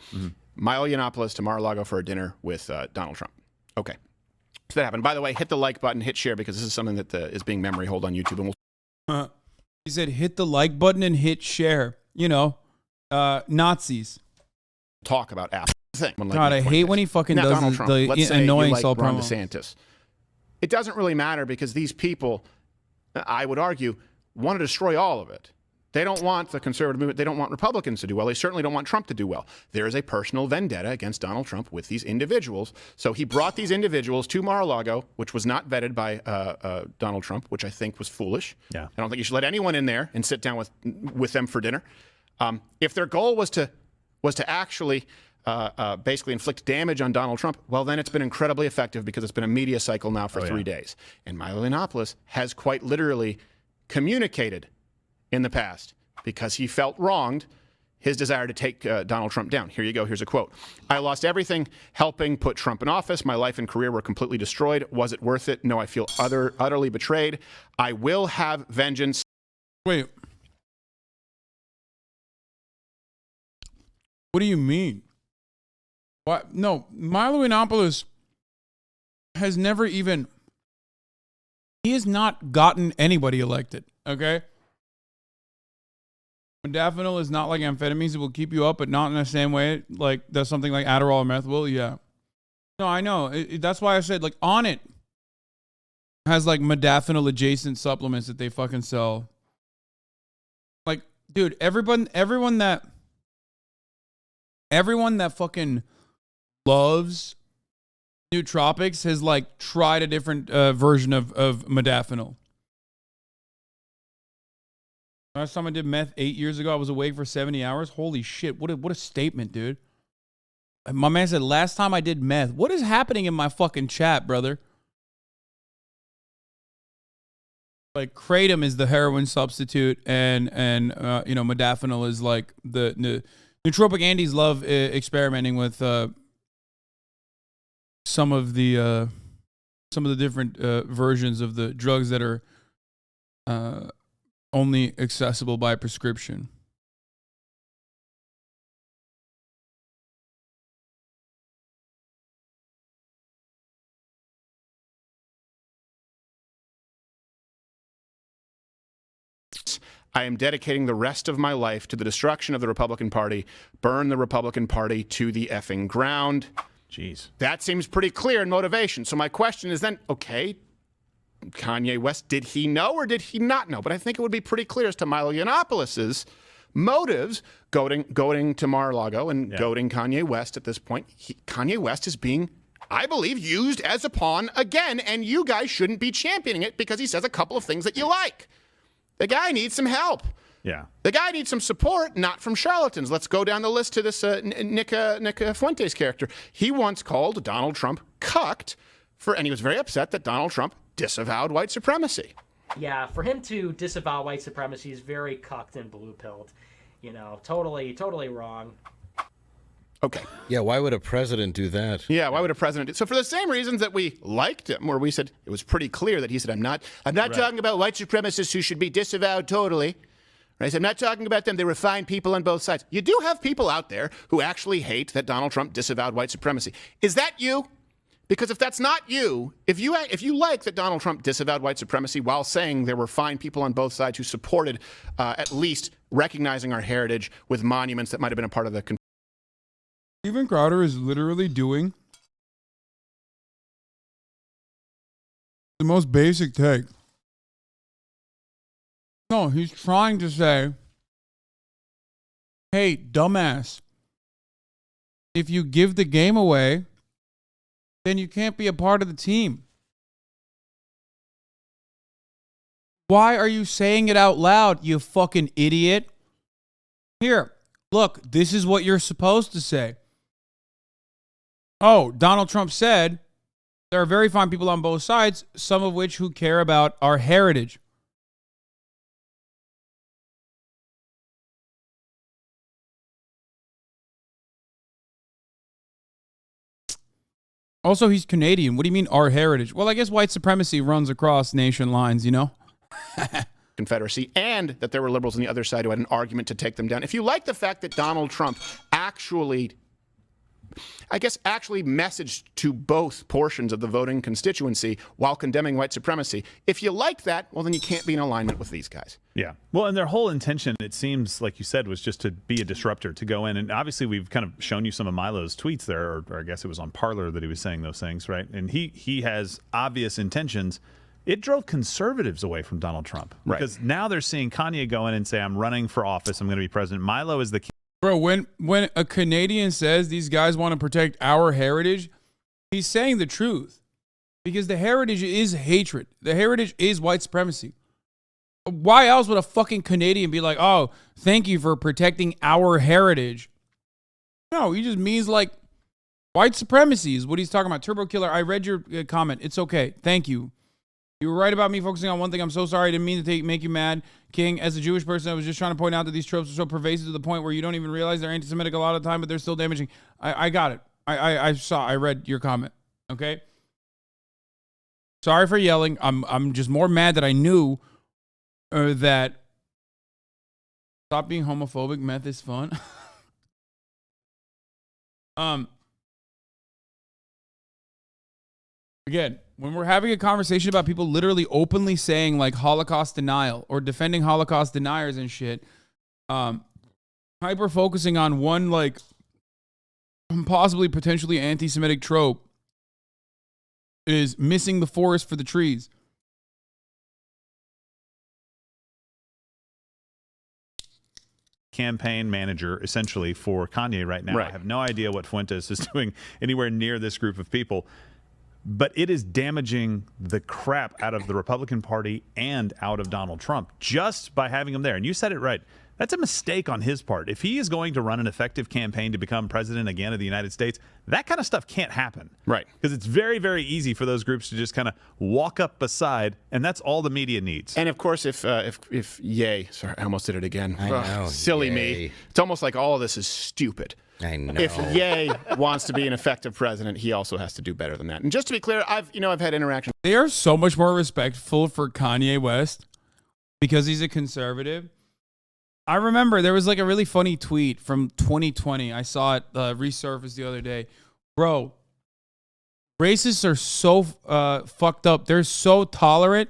Milo Yiannopoulos to Mar-a-Lago for a dinner with Donald Trump. Okay. So that happened. By the way, hit the like button, hit share, because this is something that is being memory hold on YouTube. And He said, hit the like button and hit share. Nazis. Talk about ass thing. God, I hate when he fucking does the annoying Ron promo. DeSantis. It doesn't really matter because these people, I would argue, want to destroy all of it. They don't want the conservative movement. They don't want Republicans to do well. They certainly don't want Trump to do well. There is a personal vendetta against Donald Trump with these individuals. So he brought these individuals to Mar-a-Lago, which was not vetted by Donald Trump, which I think was foolish. Yeah. I don't think you should let anyone in there and sit down with them for dinner. If their goal was to actually basically inflict damage on Donald Trump, well, then it's been incredibly effective because it's been a media cycle now for 3 days. And Milo Yiannopoulos has quite literally communicated in the past because he felt wronged his desire to take Donald Trump down. Here you go. Here's a quote. I lost everything helping put Trump in office. My life and career were completely destroyed. Was it worth it? No, I feel utterly betrayed. I will have vengeance. Wait. What do you mean? What? No, Milo Yiannopoulos has never even... He has not gotten anybody elected, okay? Modafinil is not like amphetamines. It will keep you up, but not in the same way like does something like Adderall or meth will. Yeah. No, I know. That's why I said, like, On It has, like, modafinil adjacent supplements that they fucking sell. Like, dude, everyone that fucking loves nootropics has, like, tried a different version of modafinil. Last time I did meth 8 years ago, I was awake for 70 hours. Holy shit, what a statement, dude. My man said, last time I did meth. What is happening in my fucking chat, brother? Like, kratom is the heroin substitute, and modafinil is like the nootropic Andes love experimenting with some of the different versions of the drugs that are only accessible by prescription. I am dedicating the rest of my life to the destruction of the Republican Party. Burn the Republican Party to the effing ground. Jeez. That seems pretty clear in motivation. So my question is then, okay, Kanye West, did he know or did he not know? But I think it would be pretty clear as to Milo Yiannopoulos' motives goading to Mar-a-Lago and goading Kanye West at this point. Kanye West is being, I believe, used as a pawn again, and you guys shouldn't be championing it because he says a couple of things that you like. The guy needs some help. Yeah. The guy needs some support, not from charlatans. Let's go down the list to this Nick Fuentes character. He once called Donald Trump cucked and he was very upset that Donald Trump disavowed white supremacy. Yeah, for him to disavow white supremacy is very cucked and blue-pilled. Totally wrong. Okay. Yeah, why would a president do that? Yeah, why would a president do so? For the same reasons that we liked him, where we said it was pretty clear that he said, I'm not talking about white supremacists who should be disavowed totally. Right? So I'm not talking about them. They were fine people on both sides. You do have people out there who actually hate that Donald Trump disavowed white supremacy. Is that you? Because if that's not you, if you like that Donald Trump disavowed white supremacy while saying there were fine people on both sides who supported at least recognizing our heritage with monuments that might have been a part of the... Steven Crowder is literally doing the most basic take. No, he's trying to say, hey, dumbass, if you give the game away, then you can't be a part of the team. Why are you saying it out loud, you fucking idiot? Here, look, this is what you're supposed to say. Oh, Donald Trump said there are very fine people on both sides, some of which who care about our heritage. Also, he's Canadian. What do you mean our heritage? Well, I guess white supremacy runs across nation lines, you know? Confederacy, and that there were liberals on the other side who had an argument to take them down. If you like the fact that Donald Trump actually messaged to both portions of the voting constituency while condemning white supremacy, if you like that, well, then you can't be in alignment with these guys. Yeah. Well, and their whole intention, it seems, like you said, was just to be a disruptor, to go in. And obviously, we've kind of shown you some of Milo's tweets there, or I guess it was on Parler that he was saying those things, right? And he has obvious intentions. It drove conservatives away from Donald Trump. Right. Because now they're seeing Kanye go in and say, I'm running for office, I'm going to be president. Milo is the key. Bro, when a Canadian says these guys want to protect our heritage, he's saying the truth. Because the heritage is hatred. The heritage is white supremacy. Why else would a fucking Canadian be like, oh, thank you for protecting our heritage? No, he just means like white supremacy is what he's talking about. Turbo Killer, I read your comment. It's okay. Thank you. You were right about me focusing on one thing. I'm so sorry. I didn't mean to make you mad. King, as a Jewish person, I was just trying to point out that these tropes are so pervasive to the point where you don't even realize they're anti-Semitic a lot of the time, but they're still damaging. I got it. I read your comment. Okay? Sorry for yelling. I'm just more mad that I knew that stop being homophobic. Meth is fun. Again, when we're having a conversation about people literally openly saying like Holocaust denial or defending Holocaust deniers and shit, hyper focusing on one like possibly potentially anti-Semitic trope is missing the forest for the trees. Campaign manager essentially for Kanye right now. Right. I have no idea what Fuentes is doing anywhere near this group of people. But it is damaging the crap out of the Republican Party and out of Donald Trump just by having him there. And you said it right. That's a mistake on his part. If he is going to run an effective campaign to become president again of the United States, that kind of stuff can't happen. Right. Because it's very, very easy for those groups to just kind of walk up beside, and that's all the media needs. And of course, if Ye, sorry, I almost did it again. I know, silly Ye. me. It's almost like all of this is stupid. I know. If Ye wants to be an effective president, he also has to do better than that. And just to be clear, I've had interactions. They are so much more respectful for Kanye West because he's a conservative. I remember there was like a really funny tweet from 2020. I saw it resurface the other day. Bro, racists are so fucked up. They're so tolerant.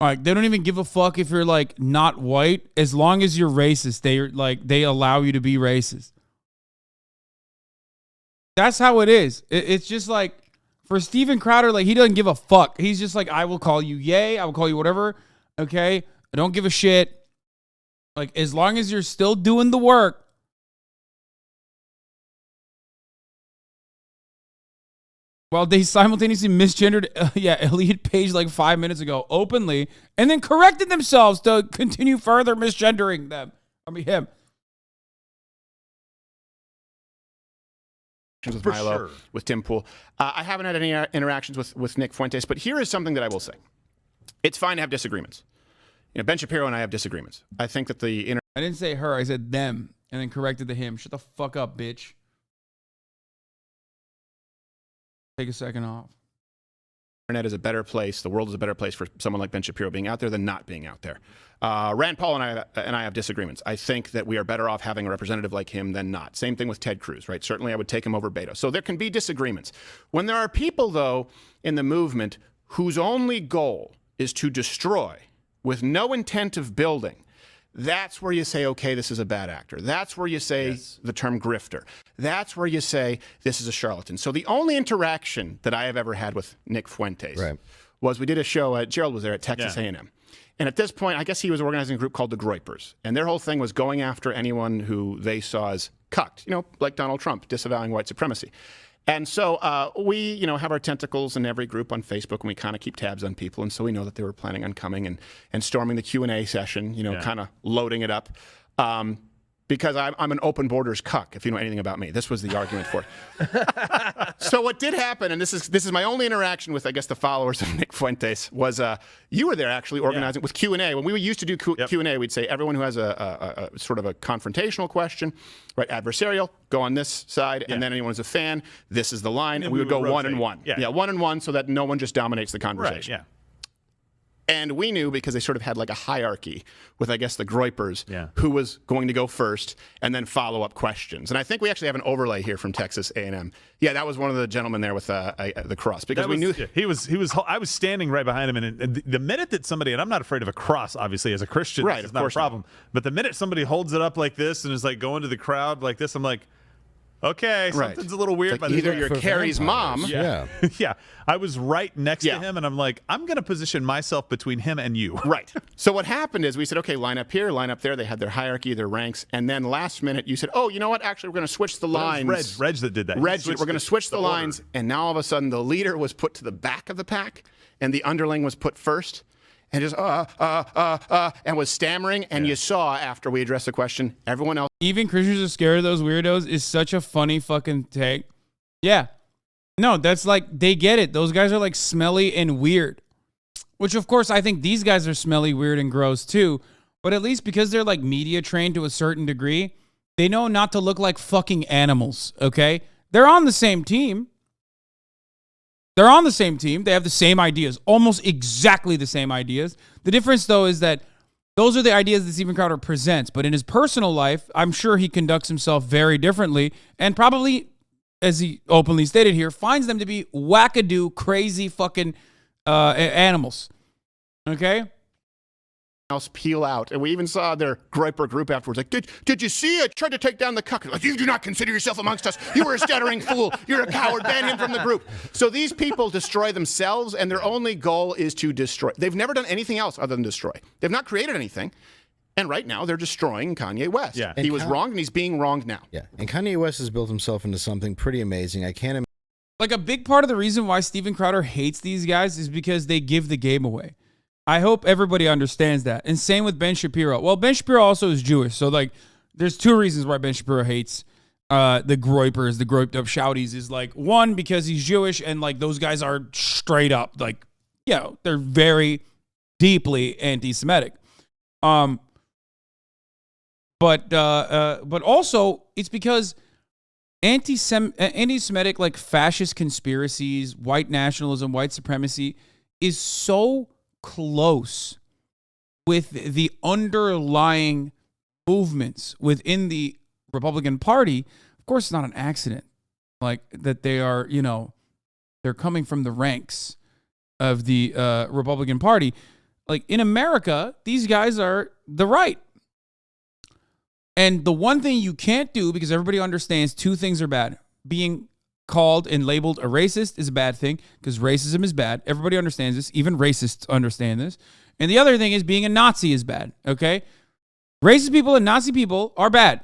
Like they don't even give a fuck if you're like not white. As long as you're racist, they allow you to be racist. That's how it is. It's just like for Steven Crowder, like he doesn't give a fuck. He's just like, I will call you Ye, I will call you whatever. Okay, I don't give a shit. Like as long as you're still doing the work. While they simultaneously misgendered, Elliot Page like 5 minutes ago openly, and then corrected themselves to continue further misgendering them. Him. With For Milo, sure. with Tim Pool. I haven't had any interactions with Nick Fuentes, but here is something that I will say. It's fine to have disagreements. Ben Shapiro and I have disagreements. I think that the I didn't say her, I said them, and then corrected the him. Shut the fuck up, bitch. Take a second off. internet is a better place. The world is a better place for someone like Ben Shapiro being out there than not being out there. Rand Paul and I have disagreements. I think that we are better off having a representative like him than not. Same thing with Ted Cruz, right? Certainly I would take him over Beto. So there can be disagreements. When there are people, though, in the movement whose only goal is to destroy with no intent of building, that's where you say, okay, this is a bad actor. That's where you say the term grifter. That's where you say this is a charlatan. So the only interaction that I have ever had with Nick Fuentes was we did a show, Gerald was there at Texas A&M. And at this point, I guess he was organizing a group called the Groypers. And their whole thing was going after anyone who they saw as cucked, like Donald Trump, disavowing white supremacy. And so we, have our tentacles in every group on Facebook, and we kind of keep tabs on people. And so we know that they were planning on coming and storming the Q&A session, kind of loading it up. because I'm an open borders cuck, if you know anything about me. This was the argument for it. So what did happen, and this is my only interaction with, I guess, the followers of Nick Fuentes, was you were there actually organizing with Q&A. When we used to do Q&A, we'd say everyone who has a sort of a confrontational question, right, adversarial, go on this side, and then anyone who's a fan, this is the line, and we would go rotate. 1 and 1. Yeah, 1 and 1 so that no one just dominates the conversation. Right, yeah. And we knew because they sort of had like a hierarchy with, I guess, the Groypers, who was going to go first and then follow up questions. And I think we actually have an overlay here from Texas A&M. Yeah, that was one of the gentlemen there with the cross because we knew he was. I was standing right behind him, and the minute that somebody, and I'm not afraid of a cross, obviously, as a Christian, right, it's not a problem. But the minute somebody holds it up like this and is like going to the crowd like this, I'm like, okay, something's a little weird. Like either you're Carrie's mom. Yeah. Yeah. I was right next to him, and I'm like, I'm going to position myself between him and you. Right. So what happened is we said, okay, line up here, line up there. They had their hierarchy, their ranks. And then last minute, you said, oh, you know what? Actually, we're going to switch the lines. Reg that did that. We're going to switch the lines. And now all of a sudden, the leader was put to the back of the pack, and the underling was put first. And just and was stammering, and you saw after we addressed the question, everyone else. Even Christians are scared of those weirdos is such a funny fucking take. Yeah. No, that's like, they get it. Those guys are like smelly and weird. Which, of course, I think these guys are smelly, weird, and gross too. But at least because they're like media trained to a certain degree, they know not to look like fucking animals, okay? They're on the same team. They're on the same team. They have the same ideas, almost exactly the same ideas. The difference, though, is that those are the ideas that Steven Crowder presents. But in his personal life, I'm sure he conducts himself very differently and probably, as he openly stated here, finds them to be wackadoo, crazy fucking animals. Okay? Else peel out. And we even saw their Groyper group afterwards. Like, did you see it? Tried to take down the cuck. Like, you do not consider yourself amongst us. You are a stuttering fool. You're a coward. Ban him from the group. So these people destroy themselves, and their only goal is to destroy. They've never done anything else other than destroy. They've not created anything. And right now, they're destroying Kanye West. Yeah. He was wronged, and he's being wronged now. Yeah. And Kanye West has built himself into something pretty amazing. I can't imagine. Like, a big part of the reason why Steven Crowder hates these guys is because they give the game away. I hope everybody understands that. And same with Ben Shapiro. Well, Ben Shapiro also is Jewish. So, like, there's two reasons why Ben Shapiro hates the Groypers, the groiped up shouties. Is, like, one, because he's Jewish, and, like, those guys are straight up, like, you know, they're very deeply anti-Semitic. But also, it's because anti-Semitic, like, fascist conspiracies, white nationalism, white supremacy is so close with the underlying movements within the Republican Party. Of course, it's not an accident, like, that they are, you know, they're coming from the ranks of the Republican Party. Like, in America, these guys are the right. And the one thing you can't do, because everybody understands two things are bad. Being called and labeled a racist is a bad thing, because racism is bad. Everybody understands this. Even racists understand this. And the other thing is being a Nazi is bad, okay? Racist people and Nazi people are bad.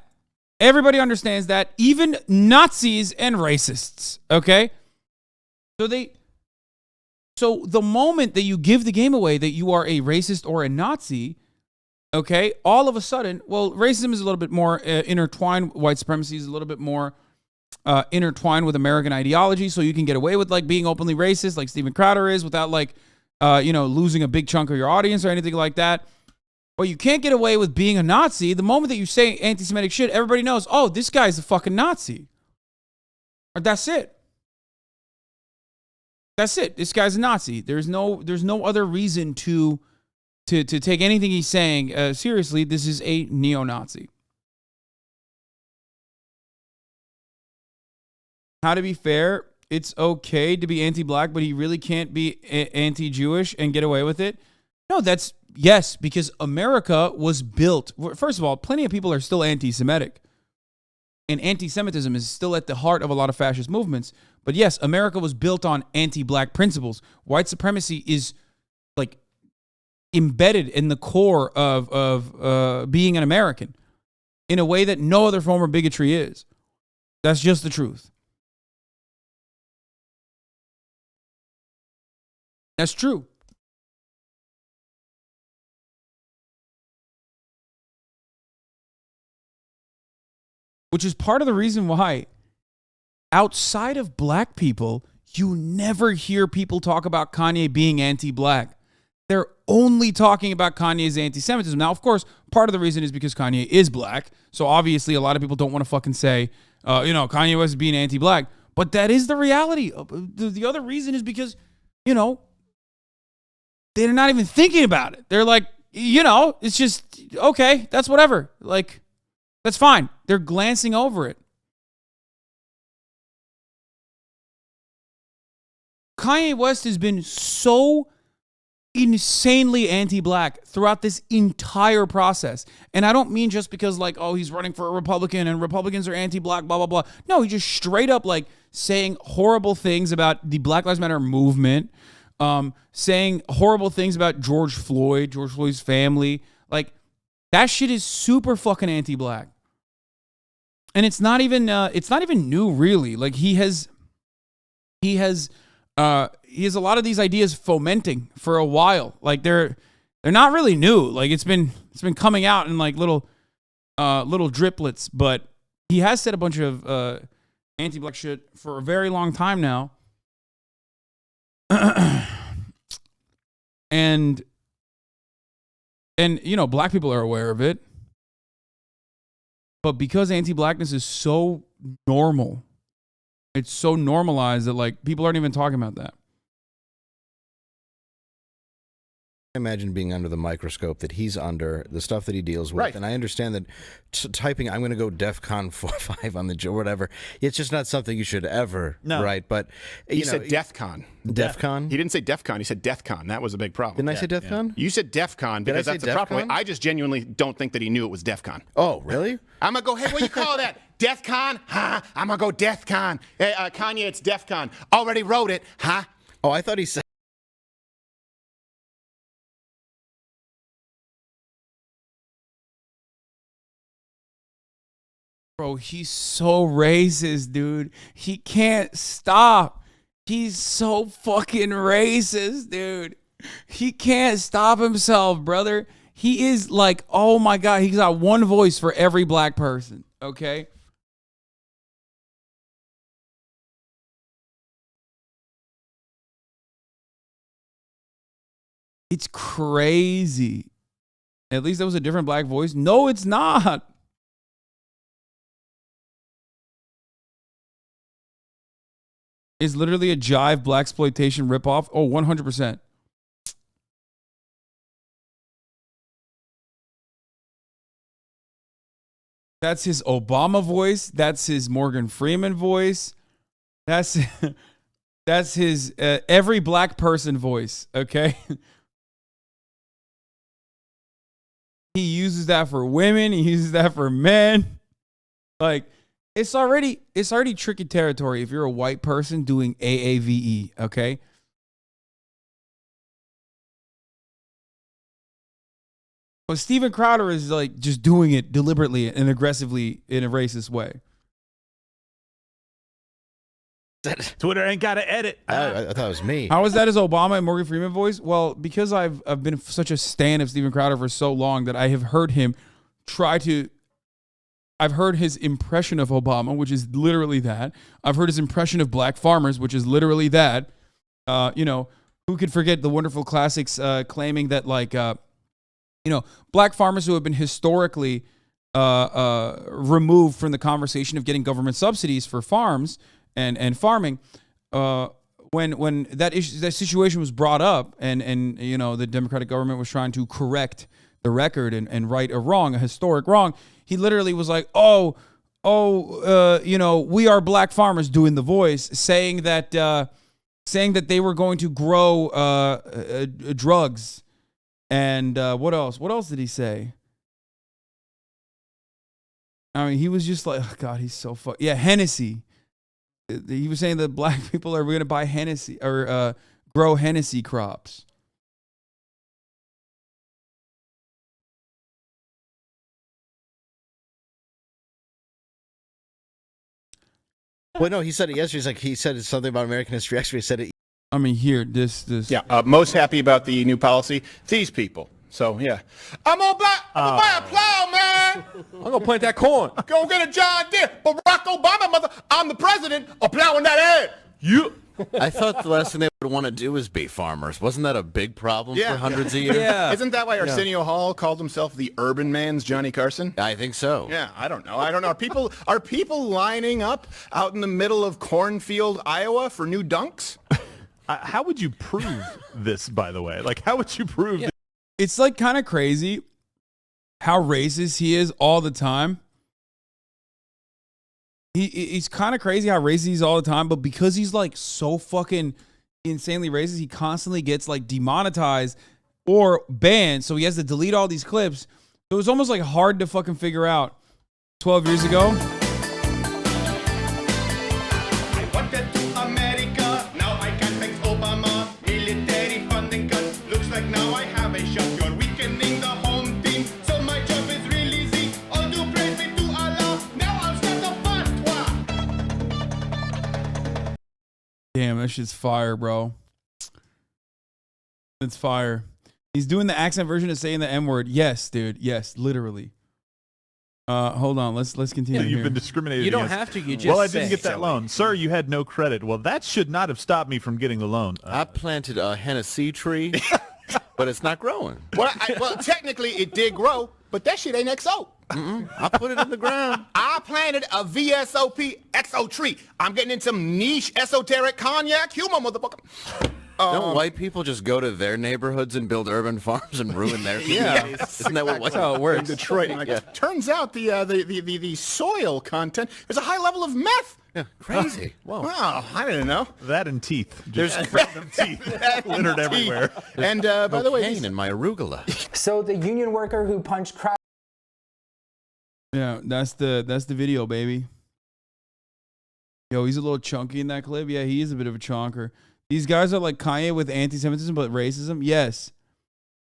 Everybody understands that, even Nazis and racists, okay? So the moment that you give the game away that you are a racist or a Nazi, okay, all of a sudden, well, racism is a little bit more intertwined. White supremacy is a little bit more intertwined with American ideology, so you can get away with, like, being openly racist, like Steven Crowder is, without, like, losing a big chunk of your audience or anything like that. But you can't get away with being a Nazi. The moment that you say anti-Semitic shit, everybody knows, oh, this guy's a fucking Nazi. Or that's it. That's it. This guy's a Nazi. There's no other reason to take anything he's saying seriously. This is a neo-Nazi. How to be fair, it's okay to be anti-black, but he really can't be anti-Jewish and get away with it. No, yes, because America was built. First of all, plenty of people are still anti-Semitic. And anti-Semitism is still at the heart of a lot of fascist movements. But yes, America was built on anti-black principles. White supremacy is, like, embedded in the core of being an American in a way that no other form of bigotry is. That's just the truth. That's true. which is part of the reason why outside of black people, you never hear people talk about Kanye being anti-black. They're only talking about Kanye's anti-Semitism. Now, of course, part of the reason is because Kanye is black. So obviously, a lot of people don't want to fucking say, Kanye West is being anti-black. But that is the reality. The other reason is because, they're not even thinking about it. They're like, it's just, okay, that's whatever. Like, that's fine. They're glancing over it. Kanye West has been so insanely anti-black throughout this entire process. And I don't mean just because he's running for a Republican and Republicans are anti-black, blah, blah, blah. No, he just straight up saying horrible things about the Black Lives Matter movement, saying horrible things about George Floyd's family. That shit is super fucking anti-black. And it's not even new really. He has a lot of these ideas fomenting for a while. They're not really new. It's been coming out in little driplets, but he has said a bunch of anti-black shit for a very long time now. and black people are aware of it. But because anti-blackness is so normal, it's so normalized that people aren't even talking about that. Imagine being under the microscope that he's under, the stuff that he deals with. Right. And I understand that typing, I'm going to go DEFCON 5 on the or whatever, it's just not something you should ever write. But he said DEFCON. DEFCON? He didn't say DEFCON. He said DEFCON. That was a big problem. Didn't I say DEFCON? You said DEFCON because that's the proper way. I just genuinely don't think that he knew it was DEFCON. Oh, really? I'm going to go, hey, what do you call that? DEFCON? Huh? I'm going to go DEFCON. Hey, Kanye, it's DEFCON. Already wrote it. Huh? Oh, I thought he said. Bro, he's so racist, dude. He can't stop. He's so fucking racist, dude. He can't stop himself, brother. He is oh my God, he's got one voice for every black person, okay? It's crazy. At least that was a different black voice. No, it's not. Is literally a jive blaxploitation ripoff. Oh, 100%. That's his Obama voice. That's his Morgan Freeman voice. That's his every black person voice. Okay. He uses that for women. He uses that for men. It's already tricky territory if you're a white person doing AAVE, okay? But Steven Crowder is just doing it deliberately and aggressively in a racist way. Twitter ain't got to edit. I thought it was me. How is that his Obama and Morgan Freeman voice? Well, because I've been such a stan of Steven Crowder for so long that I have heard him I've heard his impression of Obama, which is literally that. I've heard his impression of black farmers, which is literally that. Who could forget the wonderful classics claiming that black farmers who have been historically removed from the conversation of getting government subsidies for farms and farming, when that situation was brought up and the Democratic government was trying to correct the record and right a wrong, a historic wrong, he literally was like, we are black farmers, doing the voice, saying that they were going to grow drugs. And what else? What else did he say? I mean, he was just like, oh God, he's so Hennessy. He was saying that black people are going to buy Hennessy or grow Hennessy crops. Well, no, he said it yesterday. He said it's something about American History X. He said it. I mean, here, this. Yeah, most happy about the new policy. These people. So, yeah. I'm gonna buy a plow, man! man. I'm gonna plant that corn. Go get a John Deere. Barack Obama, mother. I'm the president of plowing that ad. You. I thought the last thing they would want to do is be farmers. Wasn't that a big problem for hundreds of years? Isn't that why Arsenio Hall called himself the urban man's Johnny Carson? I think so. Yeah, I don't know. Are people lining up out in the middle of cornfield, Iowa for new dunks? How would you prove this, by the way? Like, how would you prove that? It's like kind of crazy how racist he is all the time. He's kind of crazy how racist he's all the time, but because he's like so fucking insanely racist, he constantly gets like demonetized or banned. So he has to delete all these clips. It was almost like hard to fucking figure out 12 years ago. I wanted to America, now I can't thank Obama. Military funding cuts, looks like now I have a shot. You're weakening the home team, so my job is real easy. All due praise be to Allah, now I'll start a fatwa. Damn, that shit's fire, bro. It's fire. He's doing the accent version of saying the M word. Yes, dude. Yes, literally. Hold on. Let's continue. You've here. been discriminated You don't against. have to. You just Well, I didn't say. get that loan. Sir, you had no credit. Well, that should not have stopped me from getting the loan. I planted a Hennessy tree, but it's not growing. Well, technically it did grow, but that shit ain't XO. I put it in the ground. I planted a VSOP XO tree. I'm getting in some niche esoteric cognac humor, motherfucker. Don't white people just go to their neighborhoods and build urban farms and ruin their communities? Isn't that what white how it works. In Detroit. Turns out the soil content, there's a high level of meth. Yeah, crazy. Whoa. Wow, I didn't know. That and teeth. There's random teeth littered everywhere. And by the way, pain in my arugula. So the union worker who punched crowd. Yeah, that's the video, baby. Yo, he's a little chunky in that clip. Yeah, he is a bit of a chonker. These guys are like Kanye with anti-Semitism, but racism. Yes.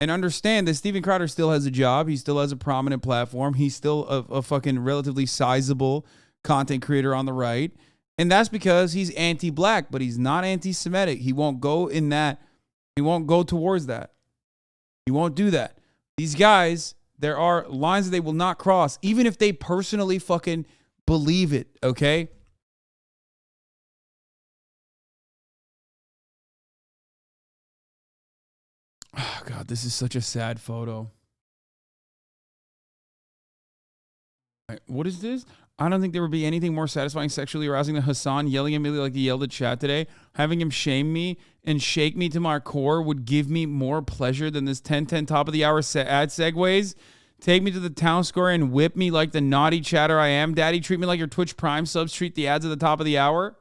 And understand that Steven Crowder still has a job. He still has a prominent platform. He's still a fucking relatively sizable content creator on the right. And that's because he's anti-black, but he's not anti-Semitic. He won't go in that. He won't go towards that. He won't do that. These guys, there are lines that they will not cross, even if they personally fucking believe it, okay? Oh, God, this is such a sad photo. What is this? I don't think there would be anything more satisfying sexually arousing than Hasan yelling at me like he yelled at chat today. Having him shame me and shake me to my core would give me more pleasure than this 10-10 top of the hour ad segues. Take me to the town square and whip me like the naughty chatter I am. Daddy, treat me like your Twitch Prime subs treat the ads at the top of the hour.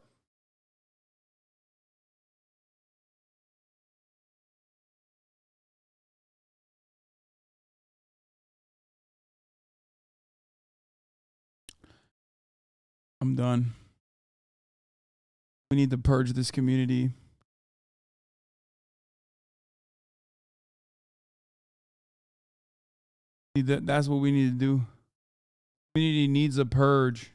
I'm done. We need to purge this community. That's what we need to do. Community needs a purge.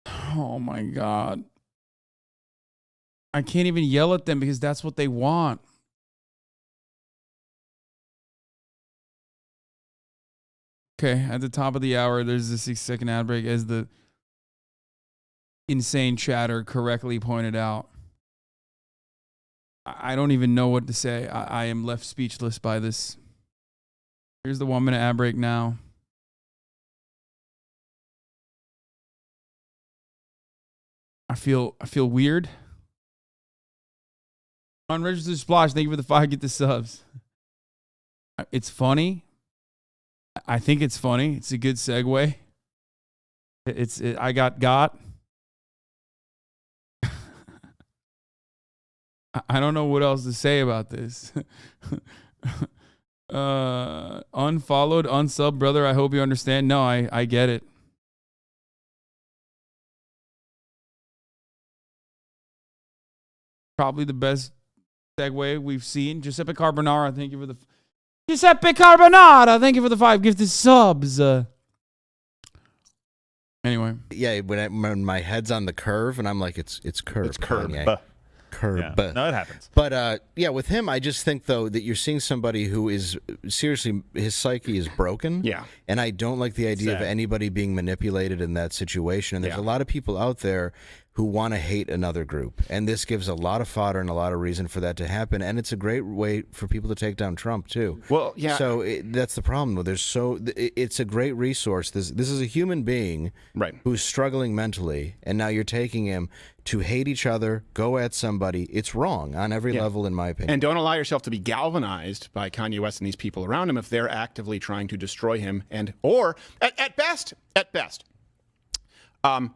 Oh my God. I can't even yell at them because that's what they want. Okay, at the top of the hour, there's a 6-second ad break as the insane chatter correctly pointed out. I don't even know what to say. I am left speechless by this. Here's the 1-minute ad break now. I feel weird. Unregistered Splash, thank you for the 5. Get the subs. It's funny. I think it's funny. It's a good segue. I got. I don't know what else to say about this. Unfollowed, unsub, brother. I hope you understand. No, I get it. Probably the best segue we've seen. Giuseppe Carbonara, thank you for the Giuseppe Carbonara, thank you for the 5 gifted subs. Anyway. Yeah, when my head's on the curve and I'm like, it's curved. It's curved. Kanye. Curb. Yeah. No, it happens. But yeah, with him, I just think though that you're seeing somebody who is seriously, his psyche is broken. Yeah. And I don't like the idea of anybody being manipulated in that situation. And there's a lot of people out there who want to hate another group, and this gives a lot of fodder and a lot of reason for that to happen. And it's a great way for people to take down Trump too. Well, yeah. So that's the problem. It's a great resource. This is a human being, right, who's struggling mentally, and now you're taking him to hate each other, go at somebody. It's wrong on every level, in my opinion. And don't allow yourself to be galvanized by Kanye West and these people around him if they're actively trying to destroy him, or at best,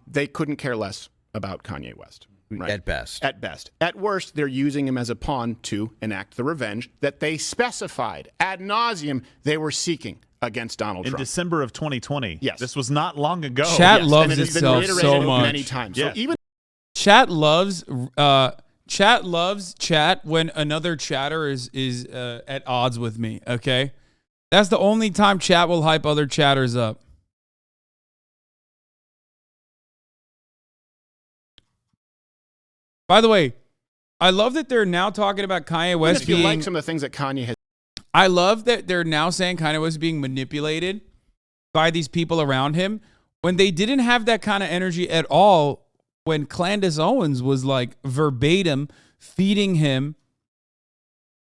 they couldn't care less about Kanye West. Right? At best. At best. At worst, they're using him as a pawn to enact the revenge that they specified ad nauseum they were seeking against Donald Trump. In December of 2020. Yes. This was not long ago. Chat loves itself so much. Many times. Yeah. So even Chat loves chat when another chatter is at odds with me, okay? That's the only time chat will hype other chatters up. By the way, I love that they're now talking about Kanye West if you being... like some of the things that Kanye has... I love that they're now saying Kanye West being manipulated by these people around him when they didn't have that kind of energy at all when Candace Owens was like verbatim feeding him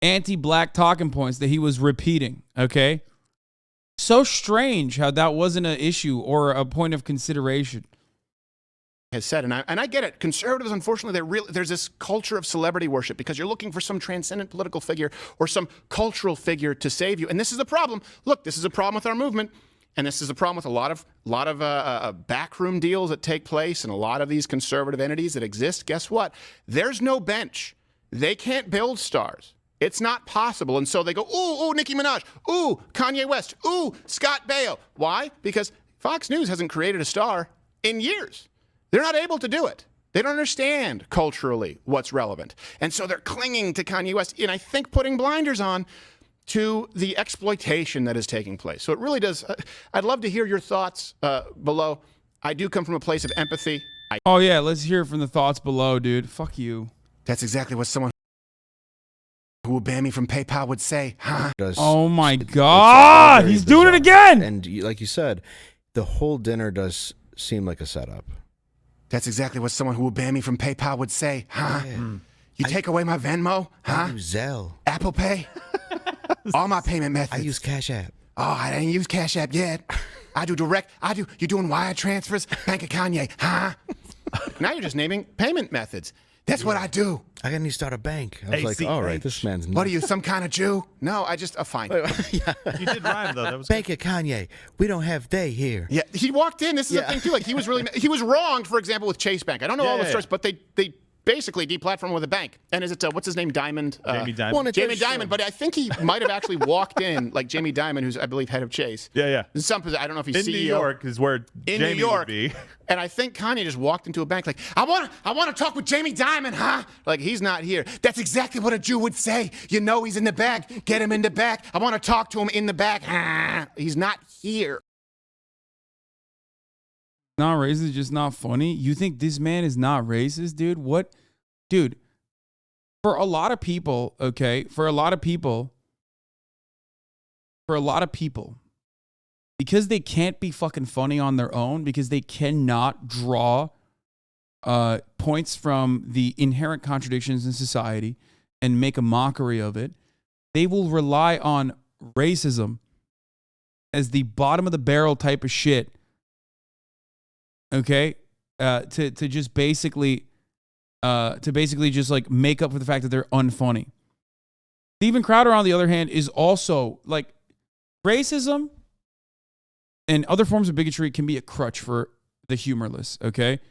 anti-black talking points that he was repeating, okay? So strange how that wasn't an issue or a point of consideration. Has said, and I get it. Conservatives, unfortunately, there's this culture of celebrity worship because you're looking for some transcendent political figure or some cultural figure to save you. And this is the problem. Look, this is a problem with our movement, and this is a problem with a lot of backroom deals that take place and a lot of these conservative entities that exist. Guess what? There's no bench. They can't build stars. It's not possible. And so they go, ooh, Nicki Minaj, ooh, Kanye West, ooh, Scott Baio. Why? Because Fox News hasn't created a star in years. They're not able to do it. They don't understand culturally what's relevant. And so they're clinging to Kanye West, and I think putting blinders on to the exploitation that is taking place. So it really does. I'd love to hear your thoughts below. I do come from a place of empathy. Oh, yeah, let's hear from the thoughts below, dude. Fuck you. That's exactly what someone who will ban me from PayPal would say, huh? Oh, my God. He's doing it again. And like you said, the whole dinner does seem like a setup. That's exactly what someone who will ban me from PayPal would say, huh? Yeah. You take away my Venmo, huh? I use Zelle. Apple Pay? All my payment methods. I use Cash App. Oh, I didn't use Cash App yet. I do direct. You doing wire transfers? Bank of Kanye, huh? Now you're just naming payment methods. That's what I do. I need to start a bank. I was like, all right, this man's nuts. What are you, some kind of Jew? No, I just, fine. Yeah. You did rhyme, though. That was Bank of Kanye. We don't have they here. Yeah, he walked in. This is the thing, too. Like, he was wronged, for example, with Chase Bank. I don't know all the stories, but they basically deplatformed with a bank. And is it, what's his name, Diamond? Jamie Dimon. Well, Jamie Dimon, but I think he might have actually walked in, like Jamie Dimon, who's, I believe, head of Chase. Yeah. I don't know if he's in CEO. New York is where Jamie would be. And I think Kanye just walked into a bank like, I want to talk with Jamie Dimon, huh? Like, he's not here. That's exactly what a Jew would say. You know he's in the back. Get him in the back. I want to talk to him in the back. He's not here. Not racist, just not funny. You think this man is not racist, dude? What? Dude, for a lot of people, okay, for a lot of people, because they can't be fucking funny on their own, because they cannot draw points from the inherent contradictions in society and make a mockery of it, they will rely on racism as the bottom of the barrel type of shit, okay, to just basically just like make up for the fact that they're unfunny. Steven Crowder, on the other hand, is also like racism and other forms of bigotry can be a crutch for the humorless, okay?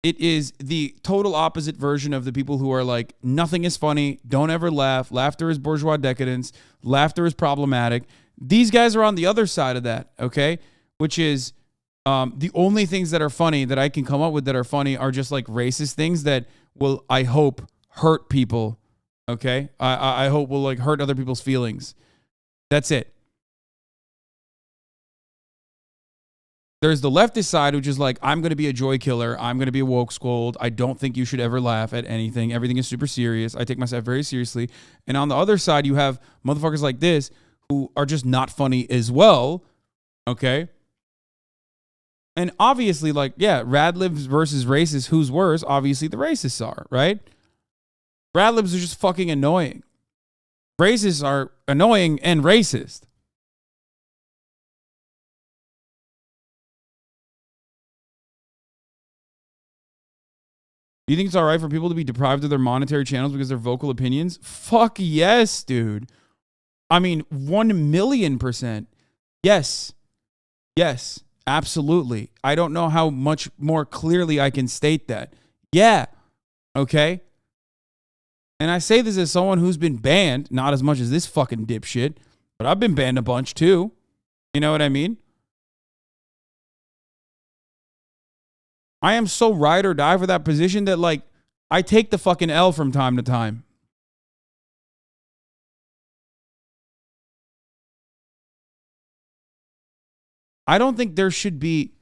It is the total opposite version of the people who are like, nothing is funny, don't ever laugh, laughter is bourgeois decadence, laughter is problematic. These guys are on the other side of that, okay? Which is the only things that are funny that I can come up with that are funny are just like racist things that will, I hope, hurt people, okay? I hope will like hurt other people's feelings. That's it. There's the leftist side, which is like, I'm going to be a joy killer. I'm going to be a woke scold. I don't think you should ever laugh at anything. Everything is super serious. I take myself very seriously. And on the other side, you have motherfuckers like this who are just not funny as well. Okay? And obviously, like, yeah, Radlibs versus racists, who's worse? Obviously, the racists are, right? Radlibs are just fucking annoying. Racists are annoying and racist. You think it's all right for people to be deprived of their monetary channels because of their vocal opinions? Fuck yes, dude. I mean, 1,000,000%. Yes. Yes, absolutely. I don't know how much more clearly I can state that. Yeah. Okay. And I say this as someone who's been banned, not as much as this fucking dipshit, but I've been banned a bunch too. You know what I mean? I am so ride or die for that position that, like, I take the fucking L from time to time. I don't think you should be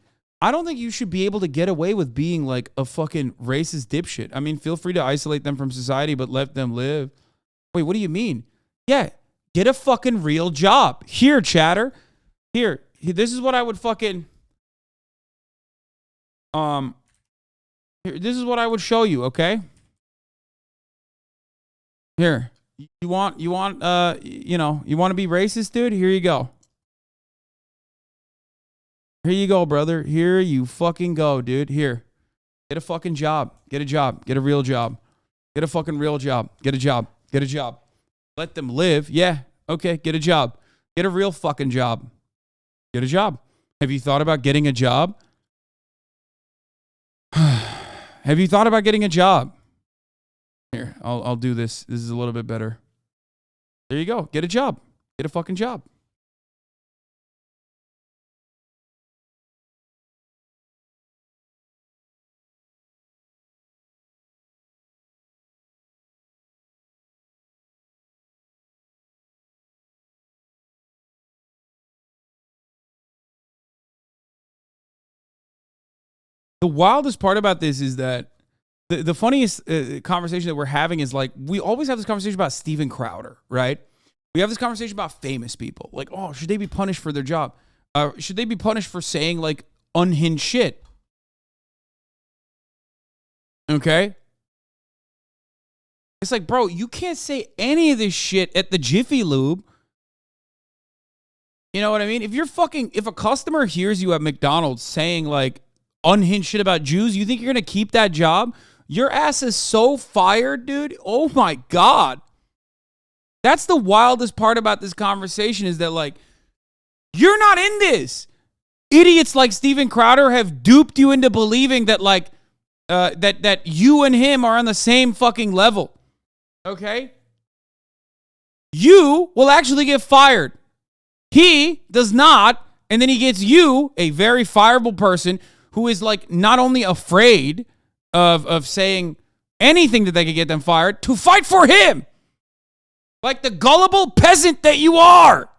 able to get away with being like a fucking racist dipshit. I mean, feel free to isolate them from society, but let them live. Wait, what do you mean? Yeah, get a fucking real job. Here, chatter. Here, this is what I would fucking... Here, this is what I would show you, okay? Here. You want to be racist, dude? Here you go. Here you go, brother. Here you fucking go, dude. Here. Get a fucking job. Get a job. Get a real job. Get a fucking real job. Get a job. Get a job. Let them live. Yeah. Okay. Get a job. Get a real fucking job. Get a job. Have you thought about getting a job? Have you thought about getting a job? Here, I'll do this. This is a little bit better. There you go. Get a job. Get a fucking job. The wildest part about this is that the funniest conversation that we're having is like, we always have this conversation about Steven Crowder, right? We have this conversation about famous people. Like, oh, should they be punished for their job? Should they be punished for saying like unhinged shit? Okay? It's like, bro, you can't say any of this shit at the Jiffy Lube. You know what I mean? If a customer hears you at McDonald's saying like unhinged shit about Jews, you think you're going to keep that job? Your ass is so fired, dude. Oh my God. That's the wildest part about this conversation, is that like, you're not in this. Idiots like Steven Crowder have duped you into believing that like, that you and him are on the same fucking level. Okay? You will actually get fired. He does not. And then he gets you, a very fireable person, who is like not only afraid of saying anything that they could get them fired, to fight for him. Like the gullible peasant that you are.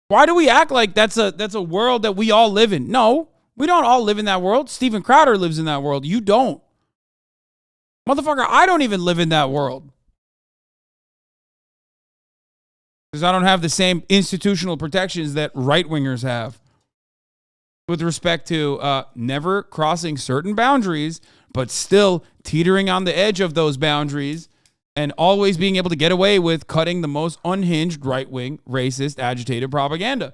Why do we act like that's a world that we all live in? No, we don't all live in that world. Steven Crowder lives in that world. You don't. Motherfucker, I don't even live in that world. Because I don't have the same institutional protections that right-wingers have. With respect to never crossing certain boundaries, but still teetering on the edge of those boundaries, and always being able to get away with cutting the most unhinged right-wing, racist, agitated propaganda.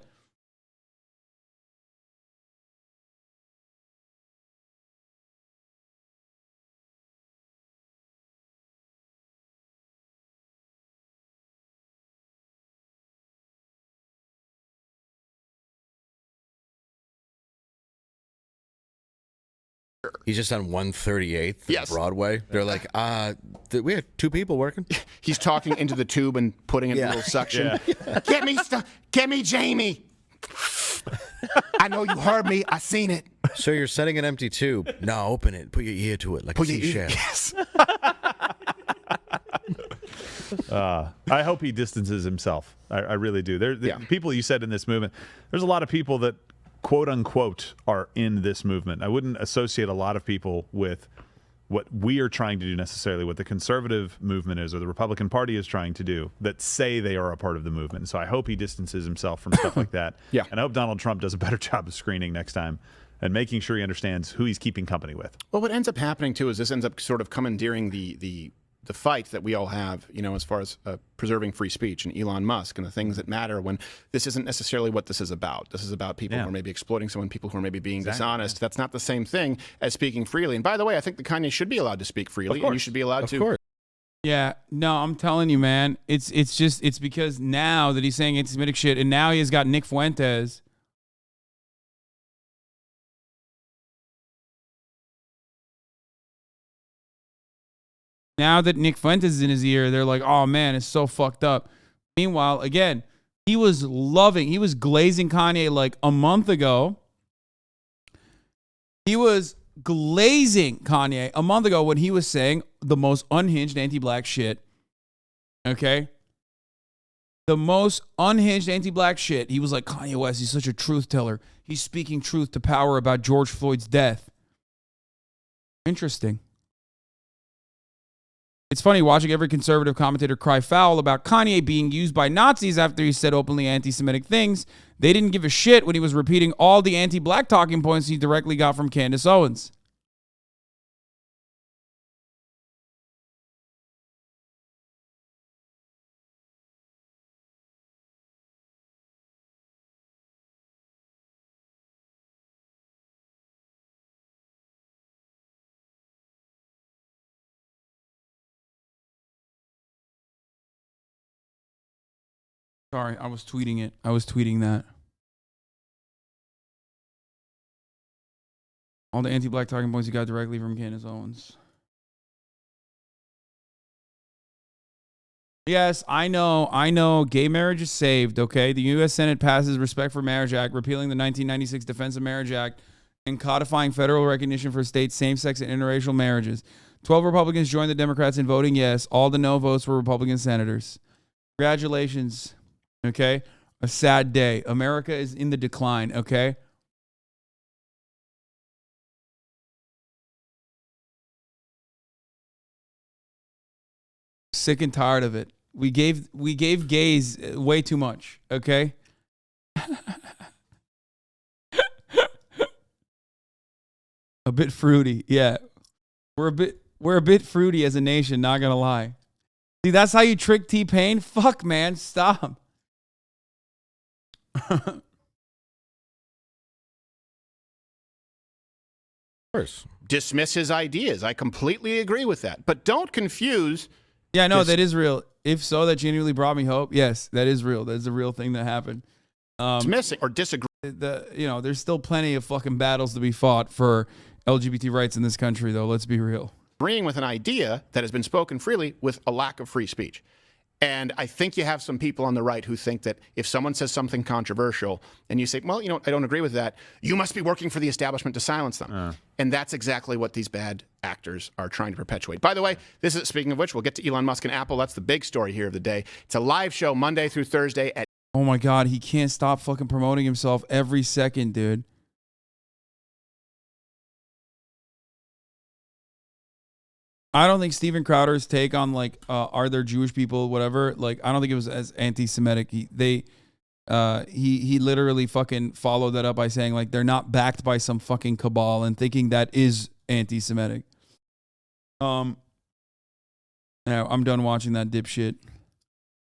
He's just on 138th Broadway. They're like, we have two people working. He's talking into the tube and putting it in a little suction. Yeah. Get me Jamie. I know you heard me. I seen it. So you're setting an empty tube. No, open it. Put your ear to it like a seashell. Yes. I hope he distances himself. I really do. People you said in this movement, there's a lot of people that, quote unquote, are in this movement. I wouldn't associate a lot of people with what we are trying to do necessarily, what the conservative movement is or the Republican Party is trying to do, that say they are a part of the movement. So I hope he distances himself from stuff like that. Yeah. And I hope Donald Trump does a better job of screening next time and making sure he understands who he's keeping company with. Well, what ends up happening, too, is this ends up sort of commandeering the fight that we all have, as far as preserving free speech and Elon Musk and the things that matter, when this isn't necessarily what this is about. This is about people who are maybe exploiting someone, people who are maybe being dishonest. That's not the same thing as speaking freely. And by the way, I think that Kanye should be allowed to speak freely, and you should be allowed to. Of course. Yeah, no, I'm telling you, man. It's because now that he's saying anti-Semitic shit, and now he has got Nick Fuentes. Now that Nick Fuentes is in his ear, they're like, oh man, it's so fucked up. Meanwhile, again, he was glazing Kanye like a month ago. He was glazing Kanye a month ago when he was saying the most unhinged anti-black shit. Okay? The most unhinged anti-black shit. He was like, Kanye West, he's such a truth teller. He's speaking truth to power about George Floyd's death. Interesting. It's funny watching every conservative commentator cry foul about Kanye being used by Nazis after he said openly anti-Semitic things. They didn't give a shit when he was repeating all the anti-black talking points he directly got from Candace Owens. Sorry, I was tweeting it. I was tweeting that. All the anti-black talking points he got directly from Candace Owens. Yes, I know. Gay marriage is saved, okay? The U.S. Senate passes Respect for Marriage Act, repealing the 1996 Defense of Marriage Act and codifying federal recognition for states' same-sex and interracial marriages. 12 Republicans joined the Democrats in voting yes. All the no votes were Republican senators. Congratulations. Okay? A sad day. America is in the decline, okay? Sick and tired of it. We gave gays way too much, okay? A bit fruity. Yeah. We're a bit fruity as a nation, not gonna lie. See, that's how you trick T-Pain? Fuck, man. Stop. Of course. Dismiss his ideas. I completely agree with that. But don't confuse. Yeah, no, that is real. If so, that genuinely brought me hope. Yes, that is real. That's a real thing that happened. Dismissing or disagree. There's still plenty of fucking battles to be fought for LGBT rights in this country, though. Let's be real. Agreeing with an idea that has been spoken freely with a lack of free speech. And I think you have some people on the right who think that if someone says something controversial and you say, well, I don't agree with that, you must be working for the establishment to silence them. And that's exactly what these bad actors are trying to perpetuate. By the way, this is, speaking of which, we'll get to Elon Musk and Apple. That's the big story here of the day. It's a live show Monday through Thursday at. Oh my God, he can't stop fucking promoting himself every second, dude. I don't think Steven Crowder's take on are there Jewish people, whatever, I don't think it was as anti-Semitic. He literally fucking followed that up by saying they're not backed by some fucking cabal and thinking that is anti-Semitic. Yeah, I'm done watching that dipshit.